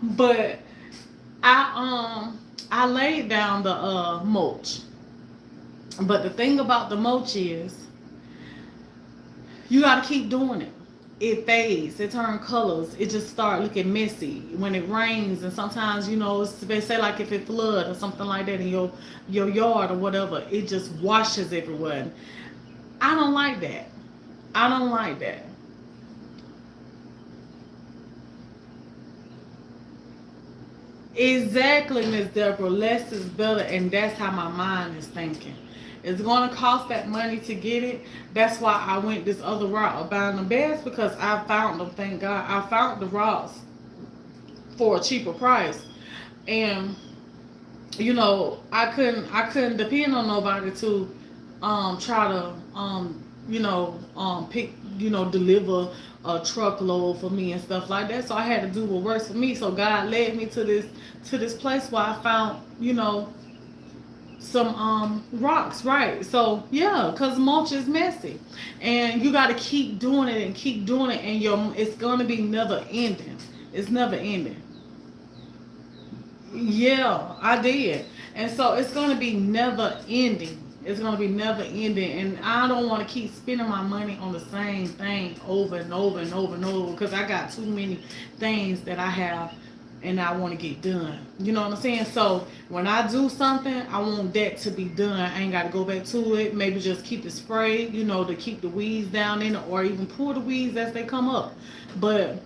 But I laid down the mulch. But the thing about the mulch is you got to keep doing it. It fades. It turns colors. It just start looking messy when it rains. And sometimes, they say like if it flood or something like that in your yard or whatever, it just washes everywhere. I don't like that. I don't like that. Exactly, Miss Deborah. Less is better, and that's how my mind is thinking. It's going to cost that money to get it. That's why I went this other route of buying the beds, because I found them. Thank God, I found the rods for a cheaper price, and I couldn't depend on nobody to try to pick deliver a truckload for me and stuff like that. So I had to do what works for me. So God led me to this place where I found some rocks, right? So yeah, because mulch is messy, and you got to keep doing it and keep doing it, and it's gonna be never ending. It's never ending. Yeah, I did. And so it's going to be never ending. It's going to be never ending. And I don't want to keep spending my money on the same thing over and over and over and over, because I got too many things that I have and I want to get done. You know what I'm saying? So when I do something, I want that to be done. I ain't got to go back to it. Maybe just keep it sprayed, to keep the weeds down in it, or even pull the weeds as they come up. But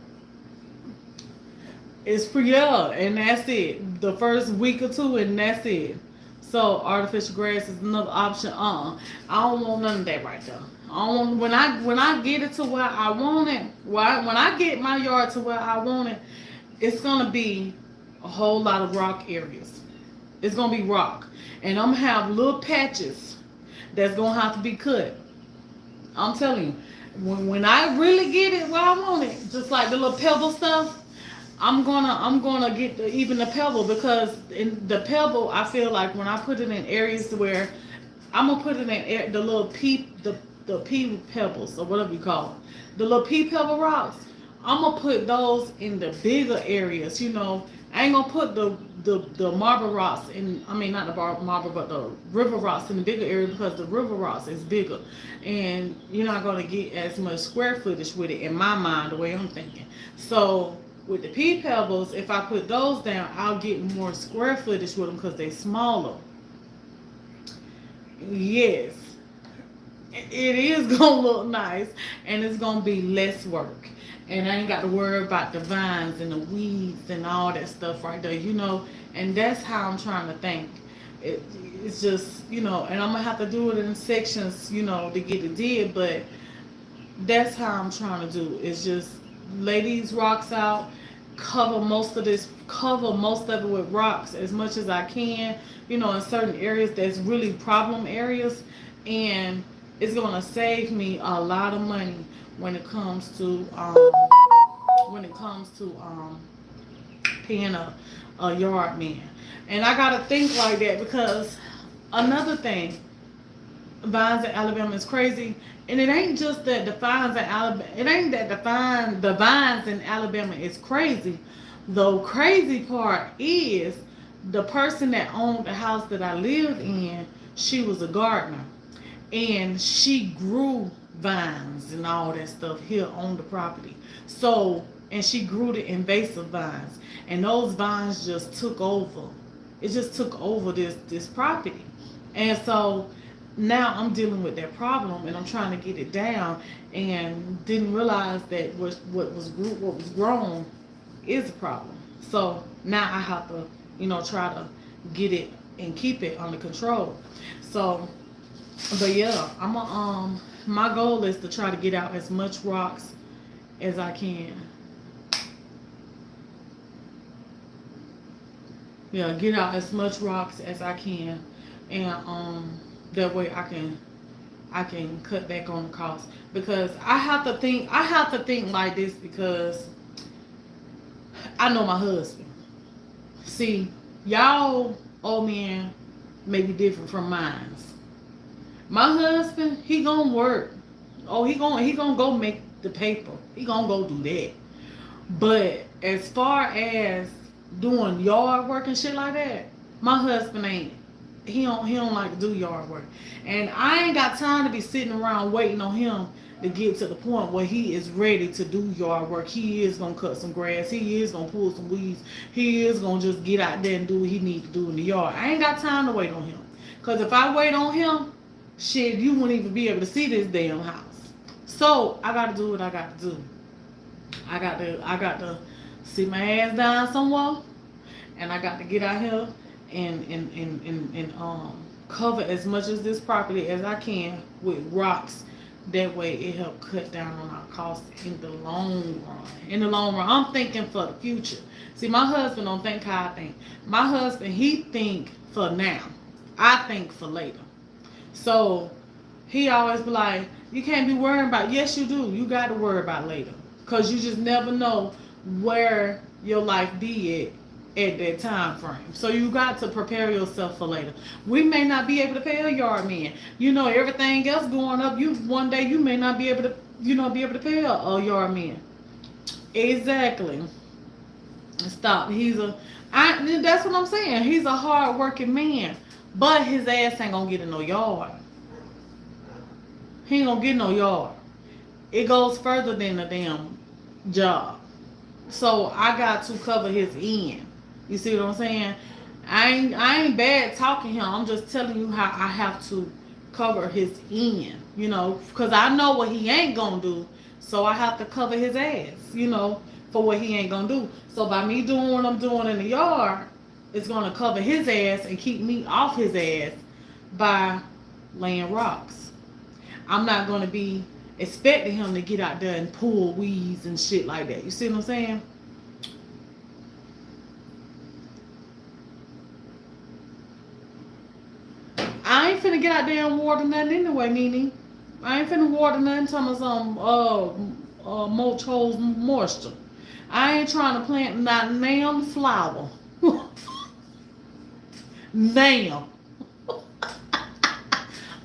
it's for y'all, and that's it. The first week or two, and that's it. So artificial grass is another option. I don't want none of that right there. I don't want, when I get it to where I want it. When I get my yard to where I want it, it's gonna be a whole lot of rock areas. It's gonna be rock, and I'm gonna have little patches that's gonna have to be cut. I'm telling you, when I really get it where I want it, just like the little pebble stuff, I'm gonna get even the pebble, because in the pebble I feel like when I put it in areas where I'm gonna put it in the little pea, the pea pebbles or whatever you call them, the little pea pebble rocks. I'm gonna put those in the bigger areas. I ain't gonna put the marble rocks in. I mean, not the marble, but the river rocks in the bigger area, because the river rocks is bigger, and you're not gonna get as much square footage with it in my mind, the way I'm thinking. So with the pea pebbles, if I put those down, I'll get more square footage with them because they're smaller. Yes, it is gonna look nice, and it's gonna be less work, and I ain't got to worry about the vines and the weeds and all that stuff right there. And that's how I'm trying to think. it, it's just, and I'm gonna have to do it in sections, to get it did, but that's how I'm trying to do. It's just lay these rocks out, cover most of it with rocks as much as I can, in certain areas that's really problem areas, and it's gonna save me a lot of money when it comes to paying a yard man. And I gotta think like that, because another thing, vines in Alabama is crazy. And it ain't just that the vines in Alabama. It ain't that the vines in Alabama is crazy. The crazy part is the person that owned the house that I lived in. She was a gardener, and she grew vines and all that stuff here on the property. So, and she grew the invasive vines, and those vines just took over. It just took over this property, and so now I'm dealing with that problem, and I'm trying to get it down, and didn't realize that what was grown is a problem. So now I have to, try to get it and keep it under control. So, but yeah, my goal is to try to get out as much rocks as I can. Yeah, get out as much rocks as I can, and that way I can cut back on the cost, because I have to think like this, because I know my husband. See, y'all old men may be different from mine. My husband, he gonna work. Oh, he gonna go make the paper. He gonna go do that. But as far as doing yard work and shit like that, my husband ain't. He don't like to do yard work, and I ain't got time to be sitting around waiting on him to get to the point where he is ready to do yard work. He is gonna cut some grass. He is gonna pull some weeds. He is gonna just get out there and do what he needs to do in the yard. I ain't got time to wait on him, cause if I wait on him, shit, you wouldn't even be able to see this damn house. So I gotta do what I got to do. I got to sit my ass down somewhere, and I got to get out here and cover as much of this property as I can with rocks. That way it help cut down on our costs in the long run. In the long run, I'm thinking for the future. See, my husband don't think how I think. My husband, he think for now. I think for later. So he always be like, you can't be worrying about. Yes, you do. You got to worry about later, because you just never know where your life be at that time frame. So you got to prepare yourself for later. We may not be able to pay a yard man. Everything else going up. One day you may not be able to, pay a yard man. Exactly. Stop. That's what I'm saying. He's a hard working man, but his ass ain't gonna get in no yard. He ain't gonna get no yard. It goes further than a damn job. So I got to cover his end. You see what I'm saying? I ain't bad talking him. I'm just telling you how I have to cover his end, because I know what he ain't gonna do. So I have to cover his ass, for what he ain't gonna do. So by me doing what I'm doing in the yard, it's gonna cover his ass and keep me off his ass by laying rocks. I'm not gonna be expecting him to get out there and pull weeds and shit like that. You see what I'm saying? get out there and water nothing anyway, Nene. I ain't finna water nothing talking about some mulch holds moisture. I ain't trying to plant not damn flower. Damn.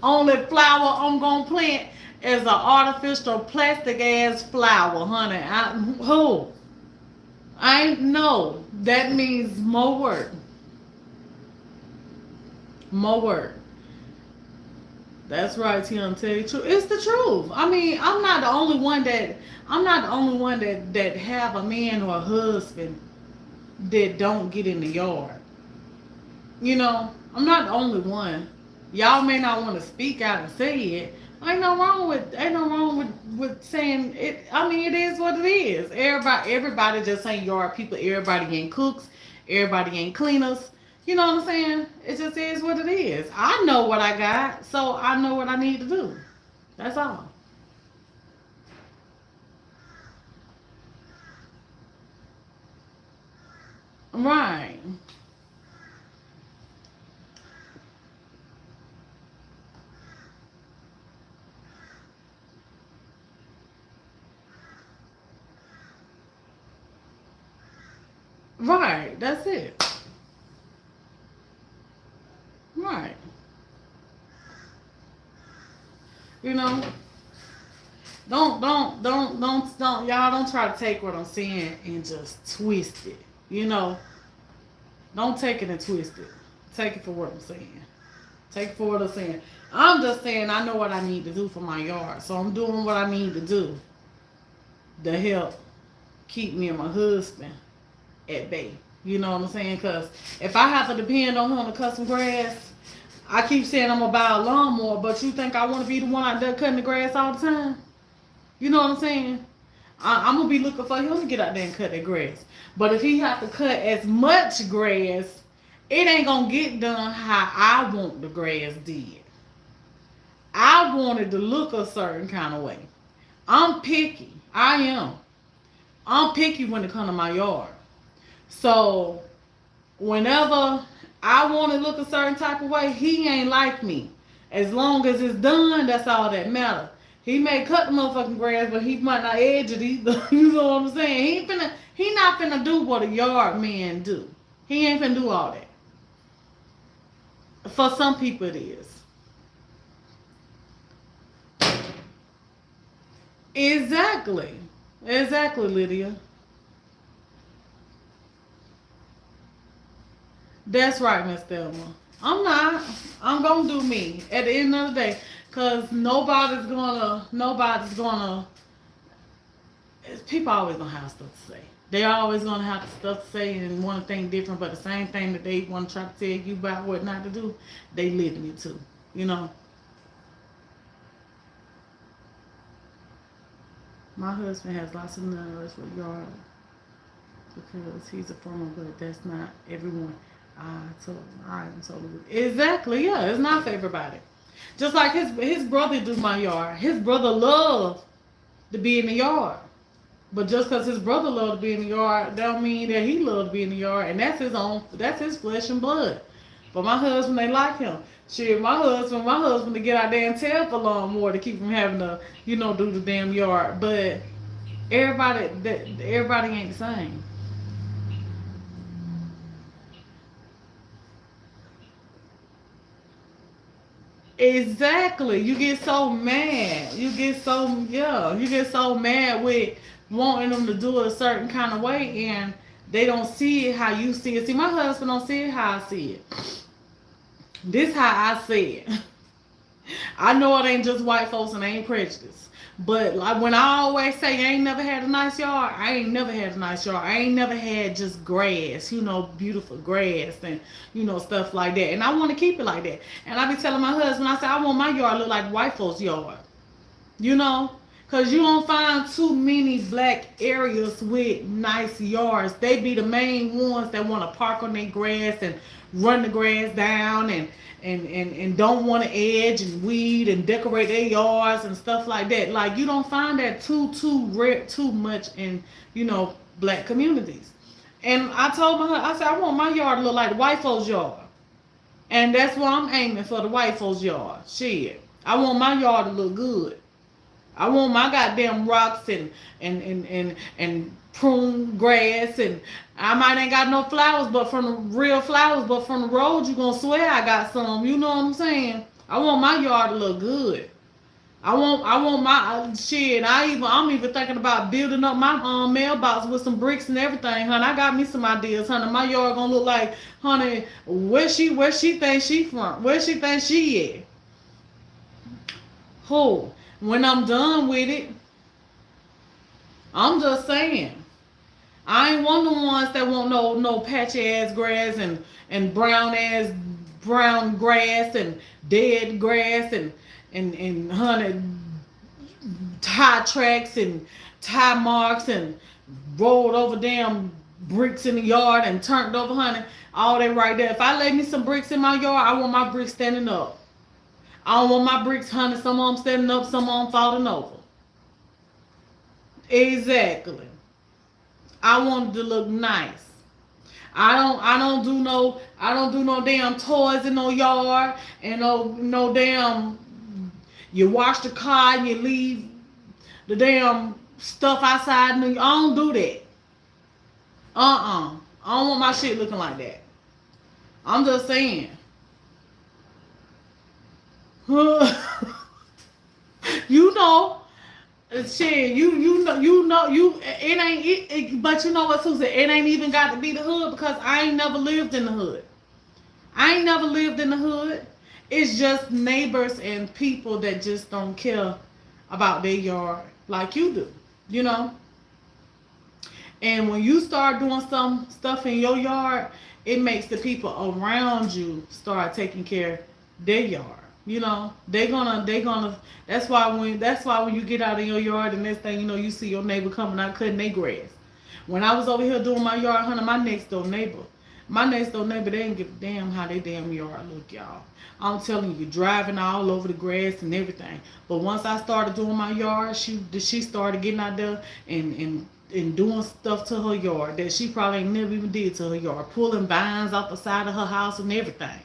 Only flower I'm gonna plant is an artificial plastic ass flower, honey. Who? I ain't no. That means more work. More work. That's right, Tim. Tell you the truth. It's the truth. I mean, I'm not the only one that have a man or a husband that don't get in the yard. You know, I'm not the only one. Y'all may not want to speak out and say it. Ain't no wrong with saying it. I mean, it is what it is. Everybody just ain't yard people. Everybody ain't cooks. Everybody ain't cleaners. You know what I'm saying? It just is what it is. I know what I got, so I know what I need to do. That's all. Right. Right. That's it. Right. You know, y'all don't try to take what I'm saying and just twist it. You know, don't take it and twist it. Take it for what I'm saying. Take it for what I'm saying. I'm just saying I know what I need to do for my yard, so I'm doing what I need to do to help keep me and my husband at bay. You know what I'm saying? Because if I have to depend on him to cut some grass, I keep saying I'm gonna buy a lawnmower, but you think I want to be the one out there cutting the grass all the time? You know what I'm saying? I'm gonna be looking for him to get out there and cut that grass. But if he have to cut as much grass, it ain't gonna get done how I want the grass did. I want it to look a certain kind of way. I'm picky. I am. I'm picky when it comes to my yard. So whenever I want to look a certain type of way, he ain't like me. As long as it's done, that's all that matters. He may cut the motherfucking grass, but he might not edge it either. You know what I'm saying? He not finna do what a yard man do. He ain't finna do all that. For some people it is. Exactly. Exactly, Lydia. That's right, Miss Thelma. I'm not. I'm gonna do me at the end of the day, cause nobody's gonna. People always gonna have stuff to say. They always gonna have stuff to say and want to think different, but the same thing that they want to try to tell you about what not to do, they living it too. You know. My husband has lots of nerves with yard because he's a farmer, but that's not everyone. I am totally exactly, yeah. It's not for everybody. Just like his brother do my yard. His brother love to be in the yard, but just because his brother love to be in the yard, don't mean that he love to be in the yard. And that's his own. That's his flesh and blood. But my husband, they like him. Shit, my husband to get out there and tell the lawnmower to keep him having to, do the damn yard. But everybody ain't the same. Exactly. You get so mad. You get so mad with wanting them to do it a certain kind of way and they don't see it how you see it. See, my husband don't see it how I see it. This how I see it. I know it ain't just white folks and I ain't prejudice. But like when I always say I ain't never had a nice yard, I ain't never had a nice yard. I ain't never had just grass, beautiful grass and stuff like that. And I want to keep it like that. And I be telling my husband, I say I want my yard to look like white folks' yard. You know? Because you don't find too many black areas with nice yards. They be the main ones that want to park on their grass and run the grass down and don't want to edge and weed and decorate their yards and stuff like that. Like you don't find that too rare, too much in, black communities. And I told my husband, I said, I want my yard to look like the white folks' yard. And that's what I'm aiming for, the white folks' yard. Shit. I want my yard to look good. I want my goddamn rocks and prune grass, and I might ain't got no flowers, but from the real flowers, but from the road you gonna swear I got some. You know what I'm saying? I want my yard to look good. I want my shit. I'm even thinking about building up my mailbox with some bricks and everything, honey. I got me some ideas, honey. My yard gonna look like, honey, where she think she from? Where she think she at? Who? When I'm done with it, I'm just saying. I ain't one of the ones that want no patchy ass grass and brown grass and dead grass and honey tie tracks and tie marks and rolled over damn bricks in the yard and turned over, honey. All that right there. If I lay me some bricks in my yard, I want my bricks standing up. I don't want my bricks, honey. Some of them standing up, some of them falling over. Exactly. I want it to look nice. I don't do no damn toys in no yard and no damn you wash the car and you leave the damn stuff outside. I don't do that. I don't want my shit looking like that. I'm just saying. You know, shit. You. It ain't. But you know what, Susan? It ain't even got to be the hood because I ain't never lived in the hood. I ain't never lived in the hood. It's just neighbors and people that just don't care about their yard like you do. You know. And when you start doing some stuff in your yard, it makes the people around you start taking care of their yard. You know, they gonna. That's why when you get out of your yard, the next thing you know, you see your neighbor coming out cutting their grass. When I was over here doing my yard, honey, my next door neighbor, they didn't give a damn how they damn yard look, y'all. I'm telling you, driving all over the grass and everything. But once I started doing my yard, she started getting out there and doing stuff to her yard that she probably ain't never even did to her yard, pulling vines off the side of her house and everything.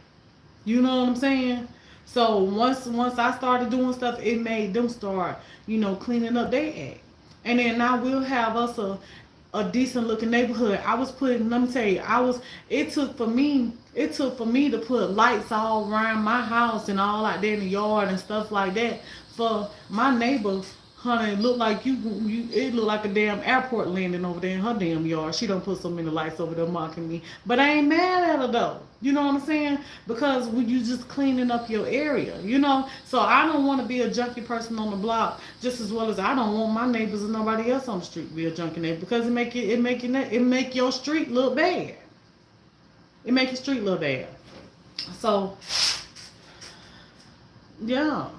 You know what I'm saying? So once I started doing stuff, it made them start, cleaning up their act. And then now we'll have us a decent looking neighborhood. Let me tell you, it took for me to put lights all around my house and all out there in the yard and stuff like that for my neighbors. Honey, it looked like a damn airport landing over there in her damn yard. She don't put so many lights over there mocking me. But I ain't mad at her though. You know what I'm saying? Because when you just cleaning up your area. So I don't want to be a junkie person on the block just as well as I don't want my neighbors or nobody else on the street to be a junkie neighbor because it make your street look bad. It make your street look bad. So yeah.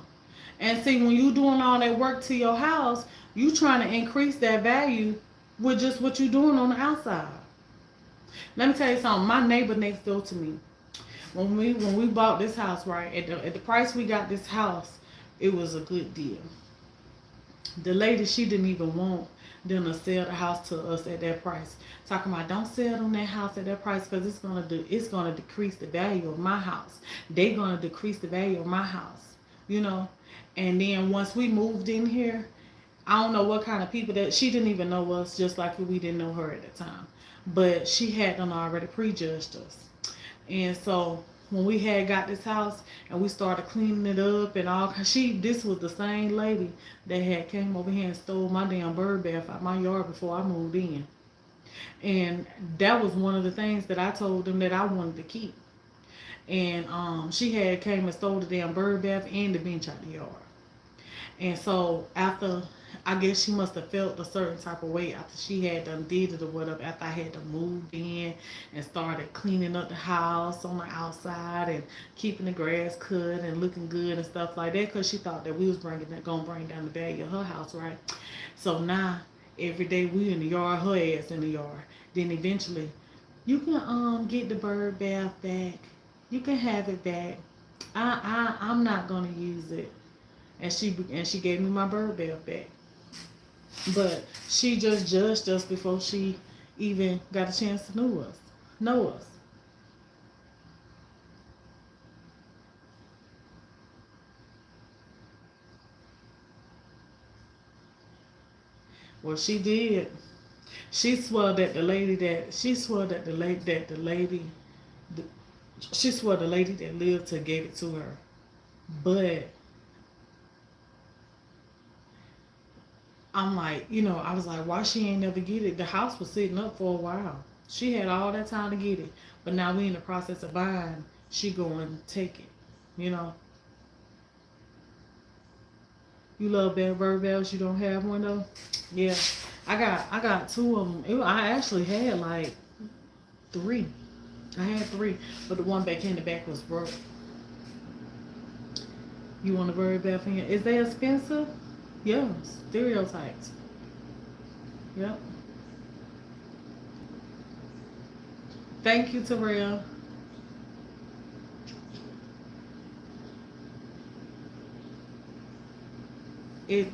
And see, when you doing all that work to your house, you trying to increase that value with just what you doing on the outside. Let me tell you something. My neighbor next door to me, when we bought this house, right, at the price we got this house, it was a good deal. The lady, she didn't even want them to sell the house to us at that price. Talking about don't sell on that house at that price because it's gonna decrease the value of my house. They gonna decrease the value of my house. You know. And then once we moved in here, I don't know what kind of people that she didn't even know us, just like we didn't know her at the time. But she had done already prejudged us. And so when we had got this house and we started cleaning it up and all, this was the same lady that had came over here and stole my damn bird bath out my yard before I moved in. And that was one of the things that I told them that I wanted to keep. And she had came and stole the damn bird bath and the bench out the yard. And so after, I guess she must have felt a certain type of way after she had done did it or whatever, after I had to move in and started cleaning up the house on the outside and keeping the grass cut and looking good and stuff like that, because she thought that we was gonna bring down the value of her house, right? So now every day we in the yard, her ass in the yard. Then eventually, you can get the bird bath back. You can have it back. I'm not gonna use it. And she gave me my bird bath back. But she just judged us before she even got a chance to know us. Well, she did. She swore that the lady that she swore that the lady the, she swore the lady that lived to gave it to her. But I'm like, I was like, why she ain't never get it? The house was sitting up for a while. She had all that time to get it, but now we in the process of buying. She going to take it. You know, you love bad bird bells. You don't have one though. Yeah, I got two of them. I actually had like three. I had three, but the one back in the back was broke. You want a bird bell for you? Is they expensive? Yeah, stereotypes. Yep. Thank you, Terrell. It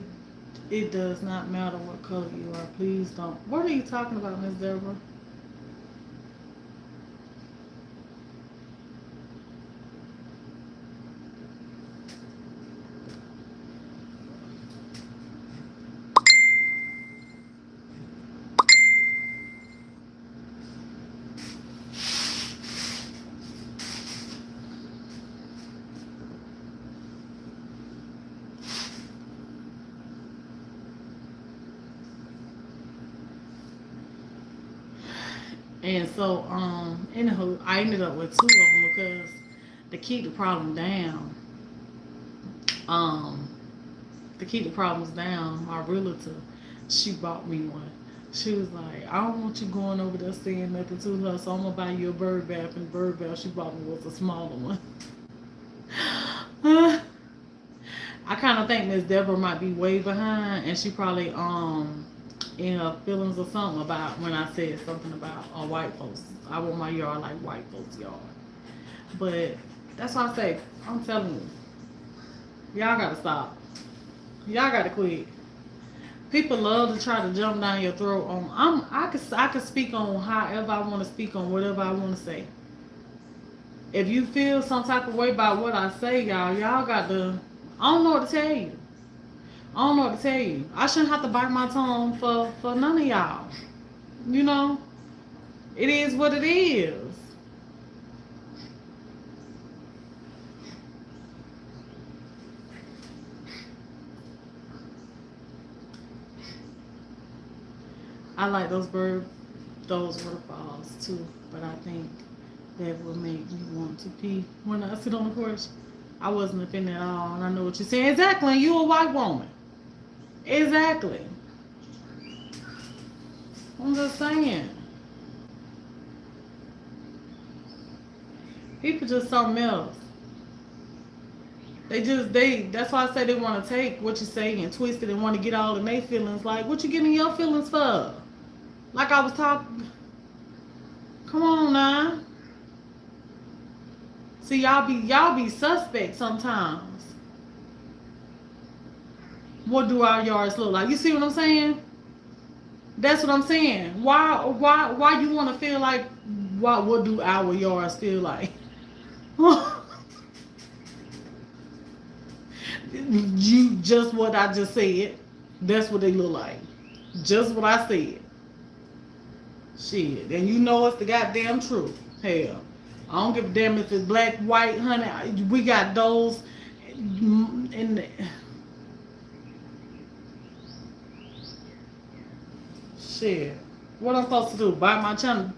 it does not matter what color you are. Please don't. What are you talking about, Miss Deborah? And so, anywho, I ended up with two of them because to keep the problem down, um, to keep the problems down, my realtor, she bought me one. She was like, I don't want you going over there saying nothing to her, so I'm gonna buy you a bird bath. And the bird bath she bought me was a smaller one. I kind of think Miss Deborah might be way behind, and she probably in her feelings or something about when I said something about white folks. I want my yard like white folks' yard, but that's why I say I'm telling you, y'all gotta stop. Y'all gotta quit. People love to try to jump down your throat on. I could speak on however I want to speak on whatever I want to say. If you feel some type of way about what I say, y'all got to. I don't know what to tell you. I don't know what to tell you. I shouldn't have to bite my tongue for none of y'all. You know, it is what it is. I like those waterfalls too, but I think that would make me want to pee when I sit on the porch. I wasn't offended at all, and I know what you're saying. Exactly, you a white woman. Exactly. I'm just saying. People just something else. That's why I say they want to take what you say and twist it and want to get all in their feelings. Like, what you getting your feelings for? Like I was talking. Come on now. See, y'all be suspect sometimes. What do our yards look like? You see what I'm saying? That's what I'm saying. Why you want to feel like what do our yards feel like? You just what I just said. That's what they look like. Just what I said. Shit. And you know it's the goddamn truth. Hell. I don't give a damn if it's black, white, honey. We got those in the shit. What I'm supposed to do? Bite my tongue,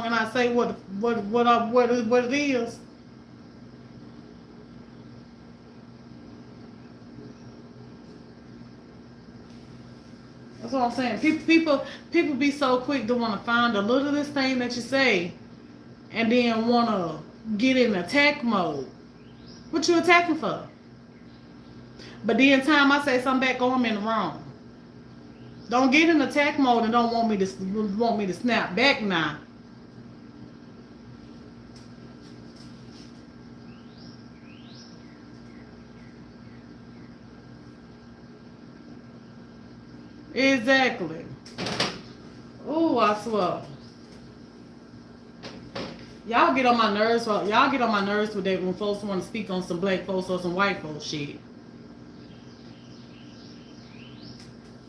and I say what it is. That's what I'm saying. People be so quick to want to find the littlest thing that you say, and then want to get in attack mode. What you attacking for? But then time I say something back, oh, I'm in the wrong. Don't get in attack mode and don't want me to snap back now. Exactly. Oh, I swear. Y'all get on my nerves. Y'all get on my nerves with that when folks want to speak on some black folks or some white folks shit.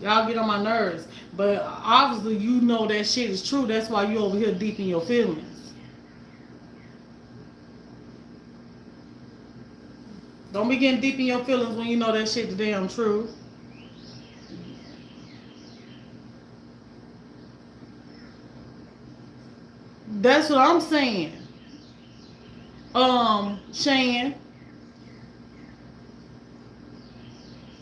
Y'all get on my nerves. But obviously you know that shit is true. That's why you over here deep in your feelings. Don't be getting deep in your feelings when you know that shit the damn truth. That's what I'm saying. Shan,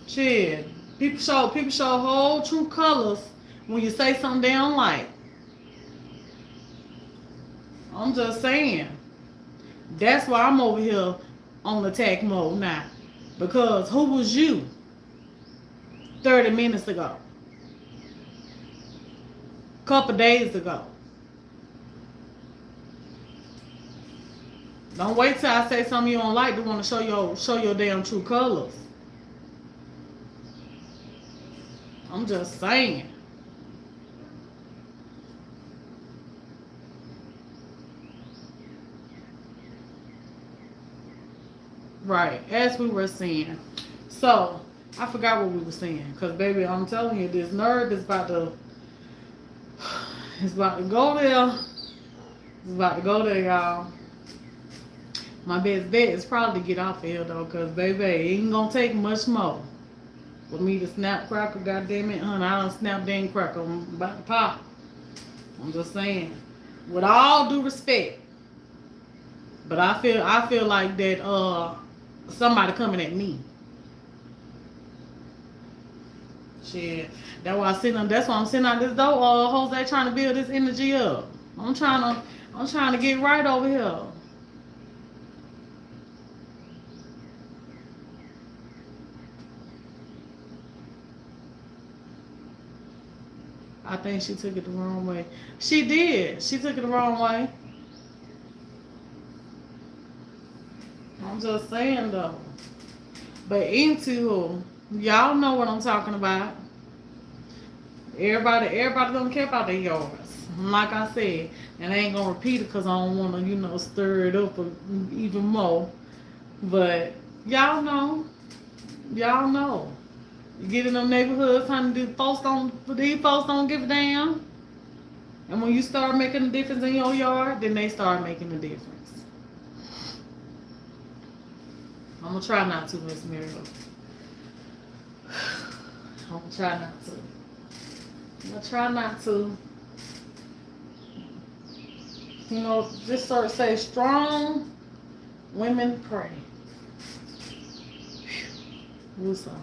shit. People show whole true colors when you say something they don't like. I'm just saying. That's why I'm over here on attack mode now. Because who was you 30 minutes ago? Couple days ago? Don't wait till I say something you don't like to want to show your damn true colors. I'm just saying. Right, as we were saying. So, I forgot what we were saying. Because, baby, I'm telling you, this nerve is about to... It's about to go there. It's about to go there, y'all. My best bet is probably to get off of here, though. Because, baby, it ain't going to take much more for me to snap cracker. Goddamn it, honey. I don't snap dang cracker. I'm about to pop. I'm just saying. With all due respect. But I feel like that somebody coming at me. Shit. That's why I'm sitting out this door. Jose trying to build this energy up. I'm trying to get right over here. I think she took it the wrong way. She did. She took it the wrong way. I'm just saying though. But into y'all know what I'm talking about. Everybody don't care about their yards. Like I said, and I ain't gonna repeat it because I don't want to, stir it up even more. But y'all know. You get in them neighborhoods, honey, these folks don't give a damn. And when you start making a difference in your yard, then they start making a difference. I'm gonna try not to, Miss Muriel. I'm gonna try not to. I'm gonna try not to. This sort of say strong women pray. Woosah.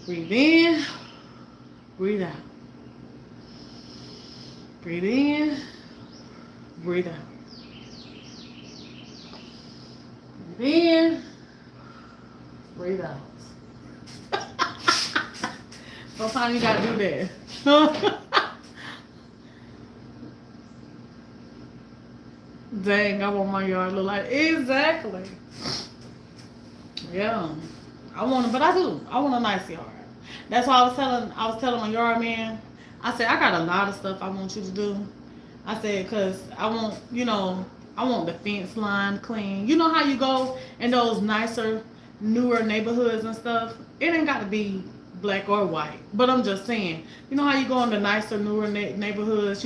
Breathe in, breathe out. Breathe in, breathe out. Breathe in, breathe out. Sometimes you gotta do that. Dang, I want my yard to look like exactly. Yeah, but I do. I want a nice yard. That's why I was telling my yard man. I said I got a lot of stuff I want you to do. I said because I want the fence line clean. You know how you go in those nicer, newer neighborhoods and stuff. It ain't got to be black or white. But I'm just saying, you know how you go in the nicer, newer neighborhoods,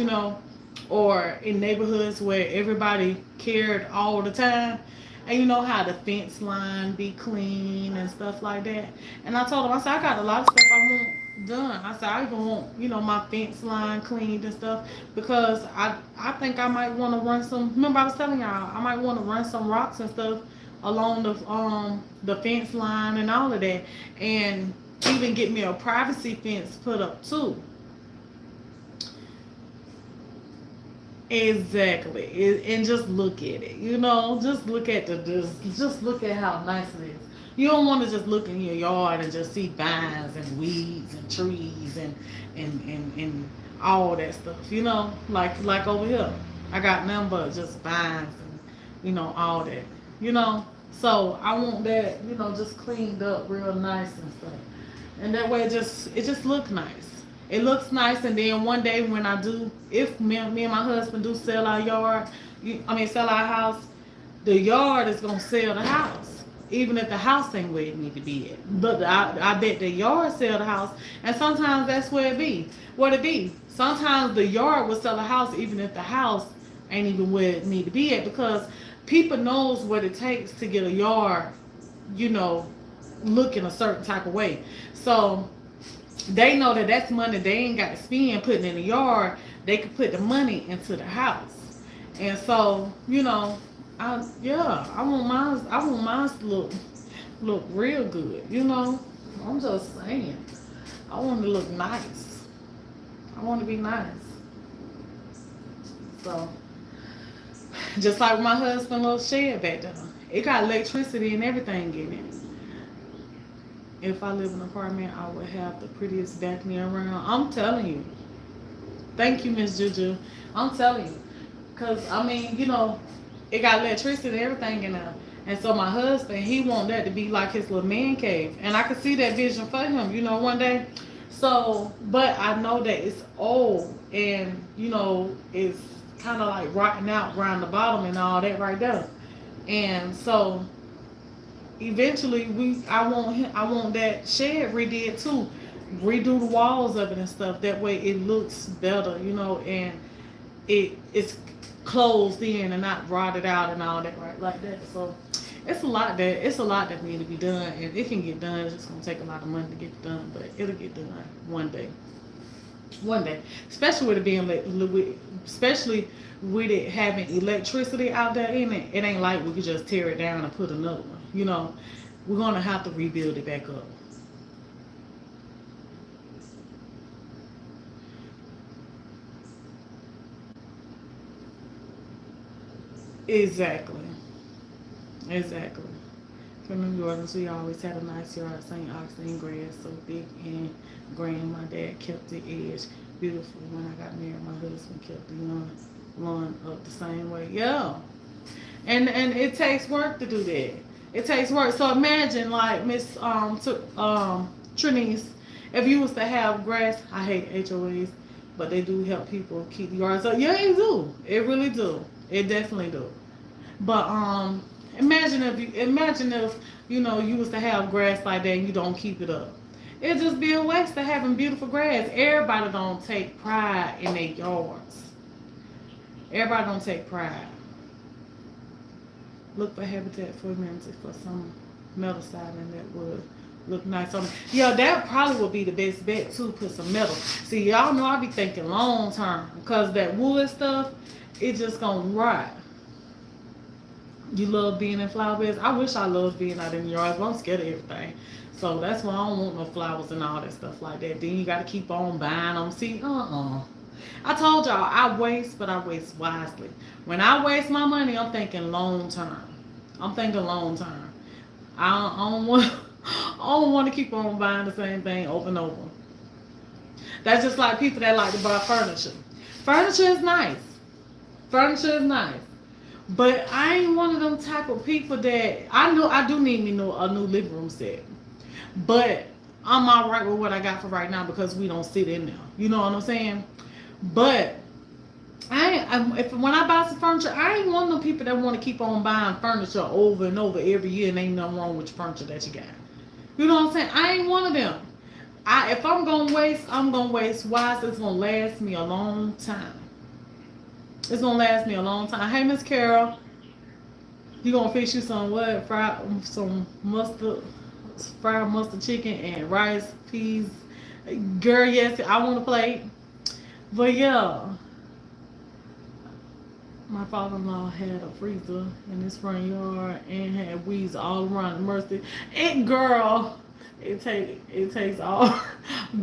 or in neighborhoods where everybody cared all the time. And you know how the fence line be clean and stuff like that. And I told him, I said, I got a lot of stuff I want done. I said, I even want, my fence line cleaned and stuff. Because I think I might want to run some, remember I was telling y'all, I might want to run some rocks and stuff along the fence line and all of that. And even get me a privacy fence put up too. Exactly, and just look at it. Just look at just look at how nice it is. You don't want to just look in your yard and just see vines and weeds and trees and all that stuff. Like over here, I got nothing but just vines and all that. So I want that just cleaned up real nice and stuff, and that way it just look nice. It looks nice, and then one day when if me and my husband do sell our yard, sell our house, the yard is gonna sell the house. even if the house ain't where it need to be at. But I bet the yard sell the house, and sometimes that's where it be. What it be? Sometimes the yard will sell a house even if the house ain't even where it need to be at, because people knows what it takes to get a yard, you know, looking a certain type of way. So they know that that's money they ain't got to spend putting in the yard. They could put the money into the house, and so I want mine. I want mine to look real good. I'm just saying. I want to look nice. I want to be nice. So just like my husband little shed back there, it got electricity and everything in it. If I live in an apartment, I would have the prettiest balcony around. I'm telling you. Thank you, Miss Juju. I'm telling you. Because, I mean, it got electricity and everything in there. And so my husband, he want that to be like his little man cave. And I could see that vision for him, one day. So, but I know that it's old and, it's kind of like rotting out around the bottom and all that right there. And so eventually I want that shed redid too. Redo the walls of it and stuff. That way it looks better, and it's closed in and not rotted out and all that right like that. So it's a lot that need to be done, and it can get done. It's just gonna take a lot of money to get it done, but it'll get done one day. One day, especially with it being especially with it having electricity out there in it. It ain't like we could just tear it down and put another one. We're gonna have to rebuild it back up. Exactly. Exactly. From New Orleans, we always had a nice yard. St. Augustine grass, so big and grand. My dad kept the edge beautiful. When I got married, my husband kept the lawn up the same way. Yeah, and it takes work to do that. It takes work. So imagine like Miss Trinice, if you was to have grass. I hate HOAs, but they do help people keep the yards up. Yeah, it do. It really do. It definitely do. But imagine if you was to have grass like that and you don't keep it up. It'd just be a waste of having beautiful grass. Everybody don't take pride in their yards. Everybody don't take pride. Look for Habitat for Humanity for some metal siding that would look nice on it. Yeah, that probably would be the best bet too. Put some metal. See, y'all know I be thinking long term, because that wood stuff, it just gonna rot. You love being in flower beds. I wish I loved being out in the yards, but I'm scared of everything. So that's why I don't want no flowers and all that stuff like that. Then you got to keep on buying them. See, I told y'all I waste, but I waste wisely. When I waste my money, I'm thinking long term. I'm thinking long term. I don't want. I don't want to keep on buying the same thing over and over. That's just like people that like to buy furniture. Furniture is nice. Furniture is nice. But I ain't one of them type of people that I know I do need me a new living room set. But I'm all right with what I got for right now because we don't sit in there. You know what I'm saying? But when I buy some furniture, I ain't one of them people that want to keep on buying furniture over and over every year, and ain't nothing wrong with your furniture that you got. You know what I'm saying? I ain't one of them. If I'm gonna waste, I'm gonna waste wise. It's gonna last me a long time. It's gonna last me a long time. Hey, Miss Carol, you gonna fix you some what? Some fried mustard chicken and rice, peas. Girl, yes, I want a plate. But yeah, my father-in-law had a freezer in his front yard and had weeds all around the mercy. Girl, it takes all.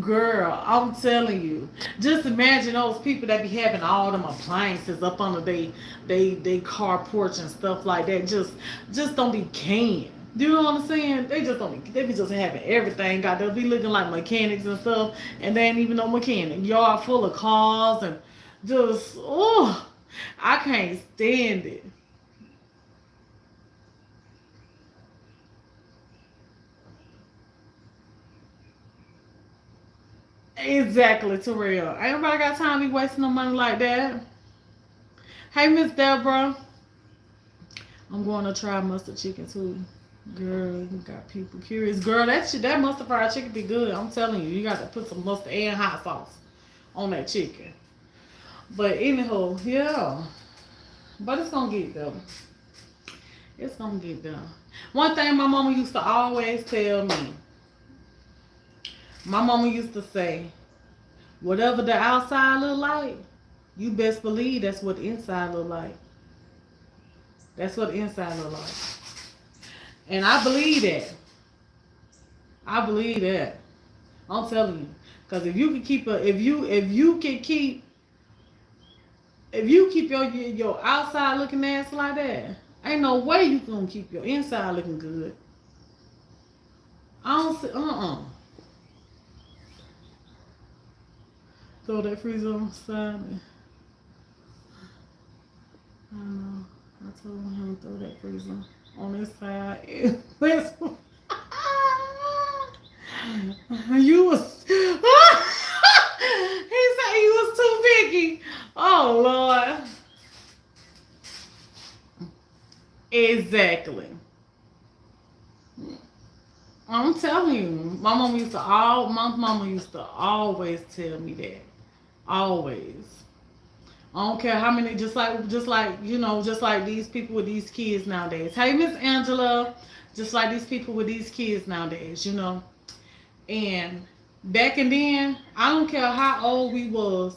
Girl, I'm telling you. Just imagine those people that be having all them appliances up under they car porch and stuff like that. Just don't be can. You know what I'm saying? They just don't. They be just having everything. They'll be looking like mechanics and stuff, and they ain't even no mechanic. Yard full of cars and just I can't stand it. Exactly, Terrell. Ain't nobody got time to be wasting no money like that. Hey, Miss Deborah. I'm going to try mustard chicken too. Girl, you got people curious. Girl, that mustard fried chicken be good. I'm telling you, you got to put some mustard and hot sauce on that chicken. But anyhow, yeah. But it's gonna get there. It's gonna get there. One thing my mama used to always tell me, my mama used to say, whatever the outside look like, you best believe that's what the inside look like. That's what the inside look like. And I believe that. I believe that. I'm telling you. Cause if you can keep your outside looking ass like that, ain't no way you gonna keep your inside looking good. I don't see Throw that freezer on the side. I know. I told him to throw that freezer on this side. You was he said he was too picky. Oh Lord. Exactly. I'm telling you, my mama used to always tell me that. Always. I don't care how many, just like these people with these kids nowadays. Hey, Miss Angela, just like these people with these kids nowadays. And back and then, I don't care how old we was.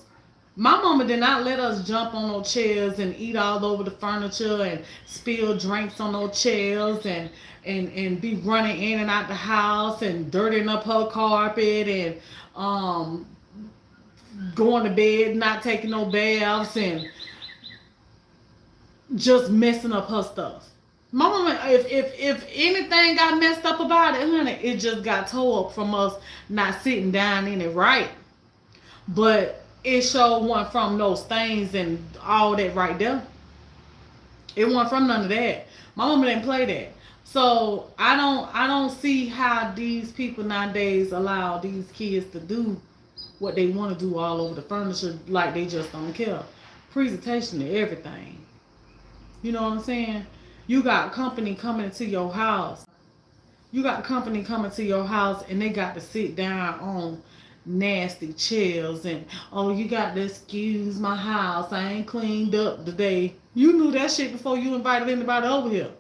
My mama did not let us jump on no chairs and eat all over the furniture and spill drinks on no chairs and be running in and out the house and dirtying up her carpet and going to bed, not taking no baths and just messing up her stuff. My mama, if anything got messed up about it, honey, it just got tore up from us not sitting down in it right. But it sure wasn't from those things and all that right there. It wasn't from none of that. My mama didn't play that. So I don't see how these people nowadays allow these kids to do what they want to do all over the furniture like they just don't care. Presentation to everything. You know what I'm saying? You got company coming to your house. You got company coming to your house and they got to sit down on nasty chairs and you got to excuse my house. I ain't cleaned up today. You knew that shit before you invited anybody over here.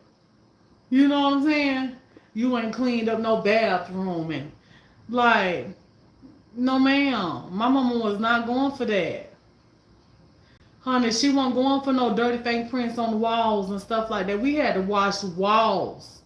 You know what I'm saying? You ain't cleaned up no bathroom and like, no ma'am. My mama was not going for that. Honey, she wasn't going for no dirty fingerprints on the walls and stuff like that. We had to wash walls.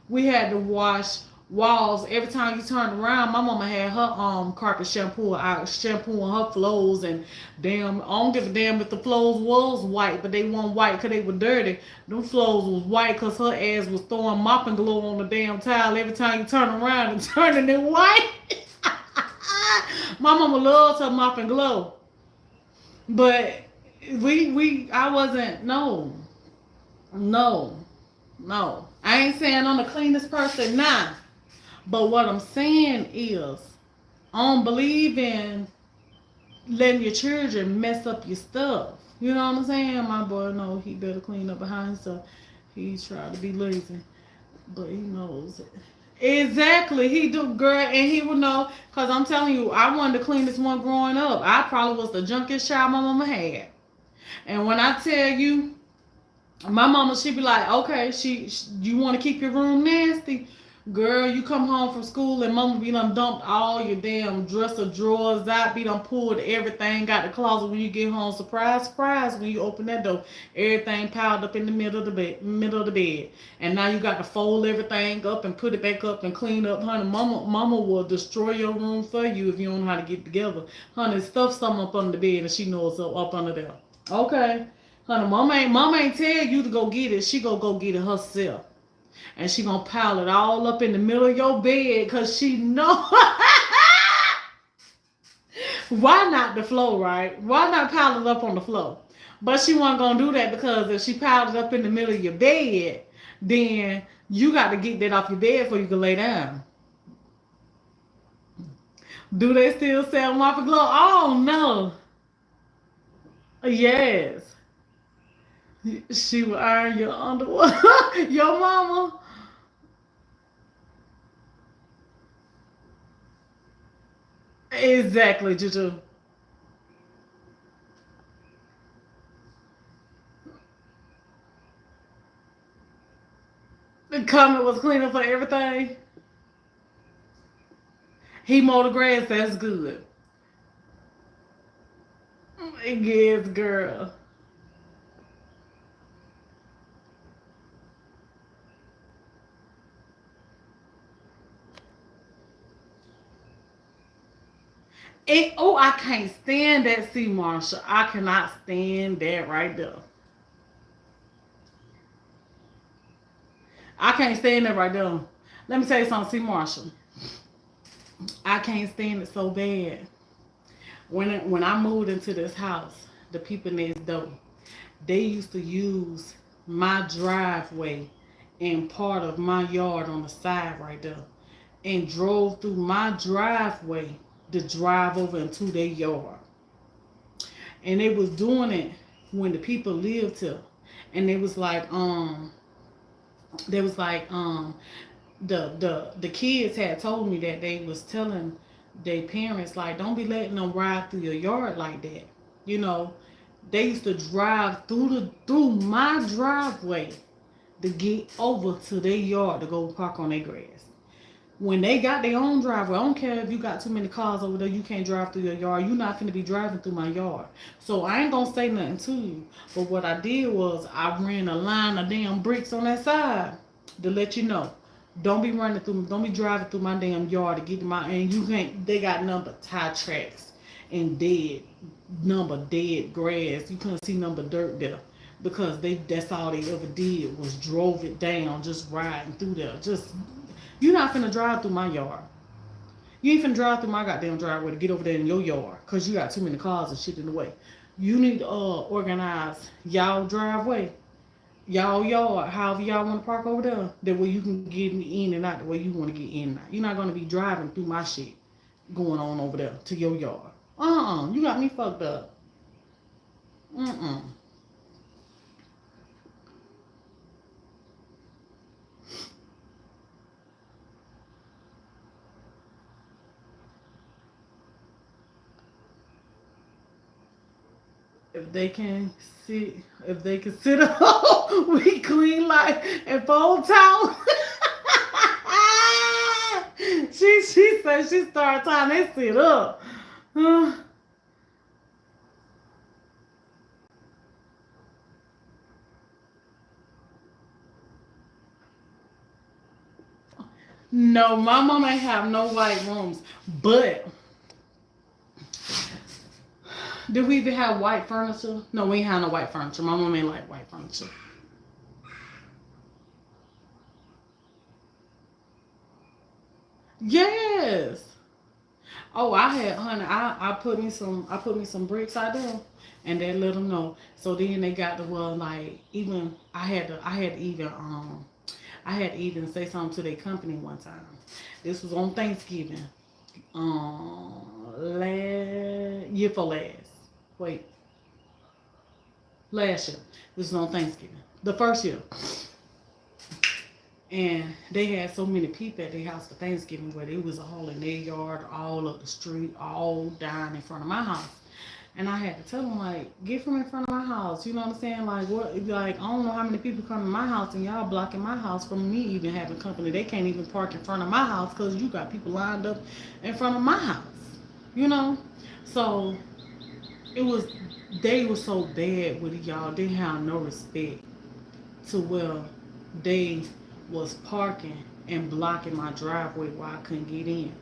We had to wash walls. Every time you turned around, my mama had her carpet shampooing her floors and damn, I don't give a damn if the floors was white, but they weren't white because they were dirty. Them floors was white because her ass was throwing mopping glue on the damn tile every time you turn around and turning it white. My mama loves her mopping glue. But I wasn't, no. I ain't saying I'm the cleanest person now. But what I'm saying is, I don't believe in letting your children mess up your stuff. You know what I'm saying? My boy know he better clean up behind himself. He's trying to be lazy. But he knows it. Exactly. He do, girl, and he would know. Because I'm telling you, I wanted the cleanest one growing up. I probably was the junkiest child my mama had. And when I tell you, my mama, she be like, okay, you want to keep your room nasty? Girl, you come home from school and mama be done dumped all your damn dresser drawers out, be done pulled everything out the closet when you get home. Surprise, surprise, when you open that door, everything piled up in the middle of the bed. And now you got to fold everything up and put it back up and clean up. Honey, mama will destroy your room for you if you don't know how to get it together. Honey, stuff something up under the bed and she knows it's up under there. Okay. Honey, mama ain't tell you to go get it. She go get it herself. And she gonna pile it all up in the middle of your bed because she know. Why not the floor, right? Why not pile it up on the floor? But she wasn't gonna do that because if she piled it up in the middle of your bed, then you got to get that off your bed before you can lay down. Do they still sell mopping glove? Oh no. Yes. She will iron your underwear. Your mama. Exactly, Juju. The comment was cleaning for everything. He mowed the grass. That's good. Yes, girl. Oh, I can't stand that sea marshal. I cannot stand that right there. I can't stand that right there. Let me tell you something, sea marshal. I can't stand it so bad. When I moved into this house, the people next door, they used to use my driveway and part of my yard on the side right there, and drove through my driveway to drive over into their yard. And they was doing it when the people lived here, and they was like the kids had told me that they was telling their parents, like, don't be letting them ride through your yard like that. You know, they used to drive through my driveway to get over to their yard to go park on their grass. When they got their own driveway, I don't care if you got too many cars over there, you can't drive through your yard. You're not going to be driving through my yard. So I ain't going to say nothing to you. But what I did was I ran a line of damn bricks on that side to let you know. Don't be driving through my damn yard to get to my, and you can't, they got number tire tracks and dead grass. You couldn't see number dirt there. Because that's all they ever did was drove it down, just riding through there. You're not finna drive through my yard. You ain't finna drive through my goddamn driveway to get over there in your yard because you got too many cars and shit in the way. You need to organize y'all driveway, y'all yard, however y'all want to park over there. That way you can get in and out the way you want to get in and out. You're not gonna be driving through my shit going on over there to your yard. You got me fucked up. Uh-uh. If they can sit, if they can sit up, we clean like and fold towel. She said she started time they sit up. No, my mom ain't have no white rooms. But did we even have white furniture? No, we ain't have no white furniture. My mom ain't like white furniture. Yes. Oh, I had, honey. I put me some bricks out there, and they let them know. So then they got the, well, like, even I had to even say something to their company one time. This was on Thanksgiving. Year for last. Wait, last year. This was on Thanksgiving. The first year. And they had so many people at their house for Thanksgiving where it was all in their yard, all up the street, all down in front of my house. And I had to tell them, like, get from in front of my house. You know what I'm saying? Like, what? Like, I don't know how many people come to my house and y'all blocking my house from me even having company. They can't even park in front of my house because you got people lined up in front of my house. You know? So, it was, they were so bad with it, y'all. They had no respect to where they was parking and blocking my driveway while I couldn't get in.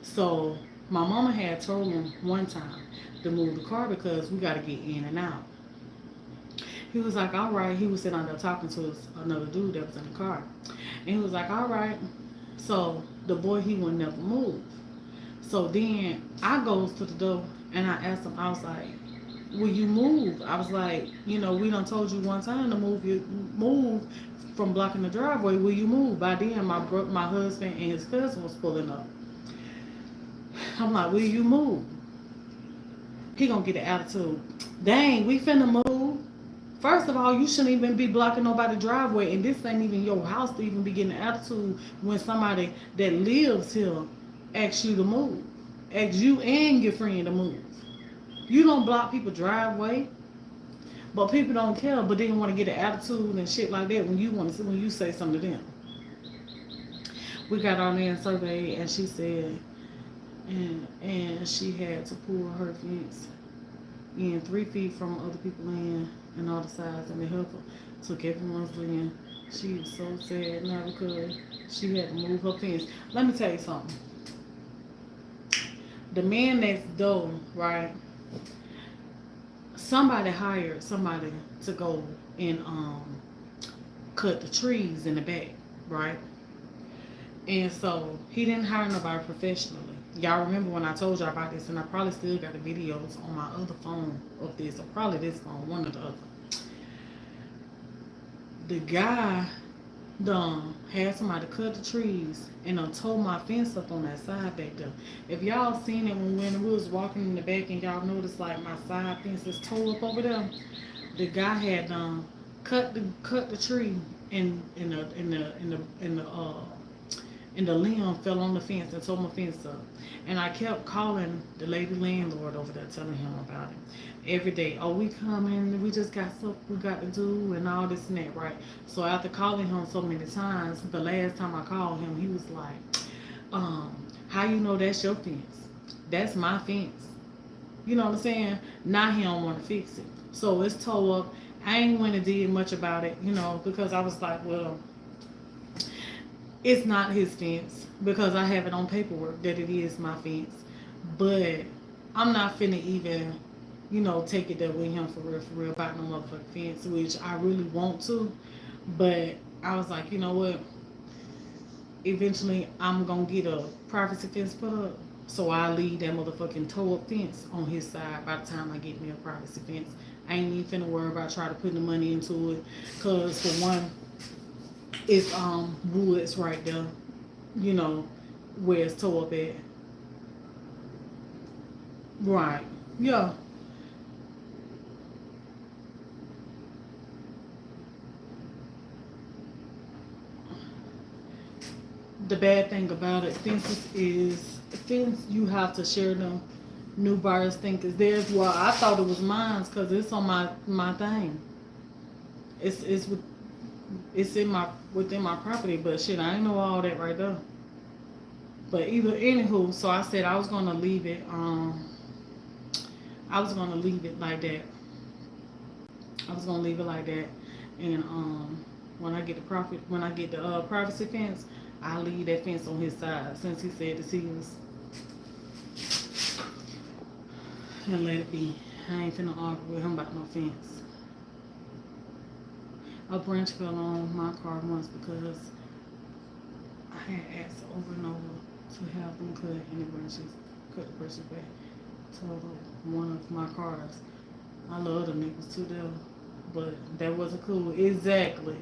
So my mama had told him one time to move the car because we got to get in and out. He was like, all right. He was sitting out there talking to another dude that was in the car. And he was like, all right. So the boy, he would never move. So then I goes to the door and I asked him, I was like, will you move? I was like, we done told you one time to move from blocking the driveway. Will you move? By then, my husband and his cousin was pulling up. I'm like, will you move? He gonna get an attitude. Dang, we finna move. First of all, you shouldn't even be blocking nobody's driveway, and this ain't even your house to even be getting an attitude when somebody that lives here asks you to move. ask you and your friend to move. You don't block people's driveway, but people don't care. But then want to get an attitude and shit like that when you want to when you say something to them. We got our land survey, and she said, and she had to pull her fence in 3 feet from other people's land and all the sides, and the helper took everyone's land. She was so sad now because she had to move her fence. Let me tell you something. The man next door, right? Somebody hired somebody to go and cut the trees in the back, right? And so he didn't hire nobody professionally. Y'all remember when I told y'all about this, and I probably still got the videos on my other phone of this, or probably this phone, one or the other. The guy done had somebody cut the trees and done tore my fence up on that side back there. If y'all seen it when we was walking in the back and y'all noticed like my side fence is tore up over there, the guy had cut the tree and the limb fell on the fence and tore my fence up. And I kept calling the lady landlord over there, telling him about it every day. Oh, we coming. We just got stuff we got to do and all this and that, right? So after calling him so many times, the last time I called him, he was like, how you know that's your fence? That's my fence. You know what I'm saying? Now he don't want to fix it. So it's tore up. I ain't went and did much about it, because I was like, well, it's not his fence because I have it on paperwork that it is my fence. But I'm not finna even, take it there with him for real, about no motherfucking fence, which I really want to. But I was like, you know what? Eventually, I'm gonna get a privacy fence put up. So I leave that motherfucking toe up fence on his side by the time I get me a privacy fence. I ain't even finna worry about trying to put the money into it. Cause for one, it's woods right there, you know, where it's tore up at. Right. Yeah. The bad thing about it, fences is fence you have to share them. New buyers think is theirs. Well, I thought it was mine because it's on my thing. It's it's in my within my property, but shit, I ain't know all that right there. But either anywho, so I said I was gonna leave it. I was gonna leave it like that. I was gonna leave it like that, and when I get when I get the privacy fence, I leave that fence on his side since he said the seasons and let it be. I ain't finna argue with him about no fence. A branch fell on my car once because I had asked over and over to have them cut any branches, cut the branches back. Told one of my cars. I love them niggas too, though, but that wasn't cool. Exactly.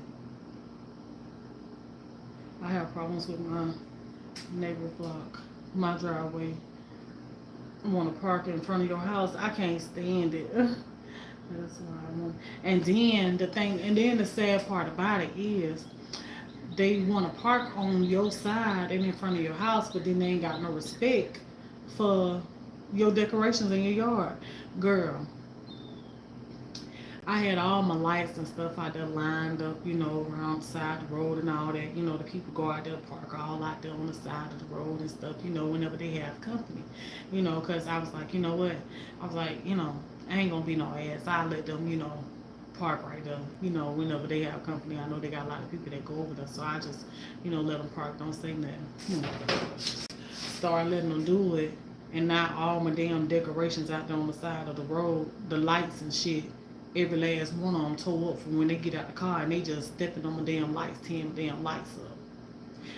I have problems with my neighbor block, my driveway. I want to park in front of your house. I can't stand it. That's why I want. And then the sad part about it is they want to park on your side and in front of your house, but then they ain't got no respect for your decorations in your yard. Girl, I had all my lights and stuff out there lined up, around the side of the road and all that. The people go out there, park all out there on the side of the road and stuff, whenever they have company. Because I was like, you know what? I was like, I ain't gonna be no ass. I let them, park right there, whenever they have company. I know they got a lot of people that go over there, so I just, let them park, don't say nothing, Start letting them do it, and not all my damn decorations out there on the side of the road, the lights and shit. Every last one of them tore up from when they get out the car and they just stepping on my damn lights, tearing my damn lights up.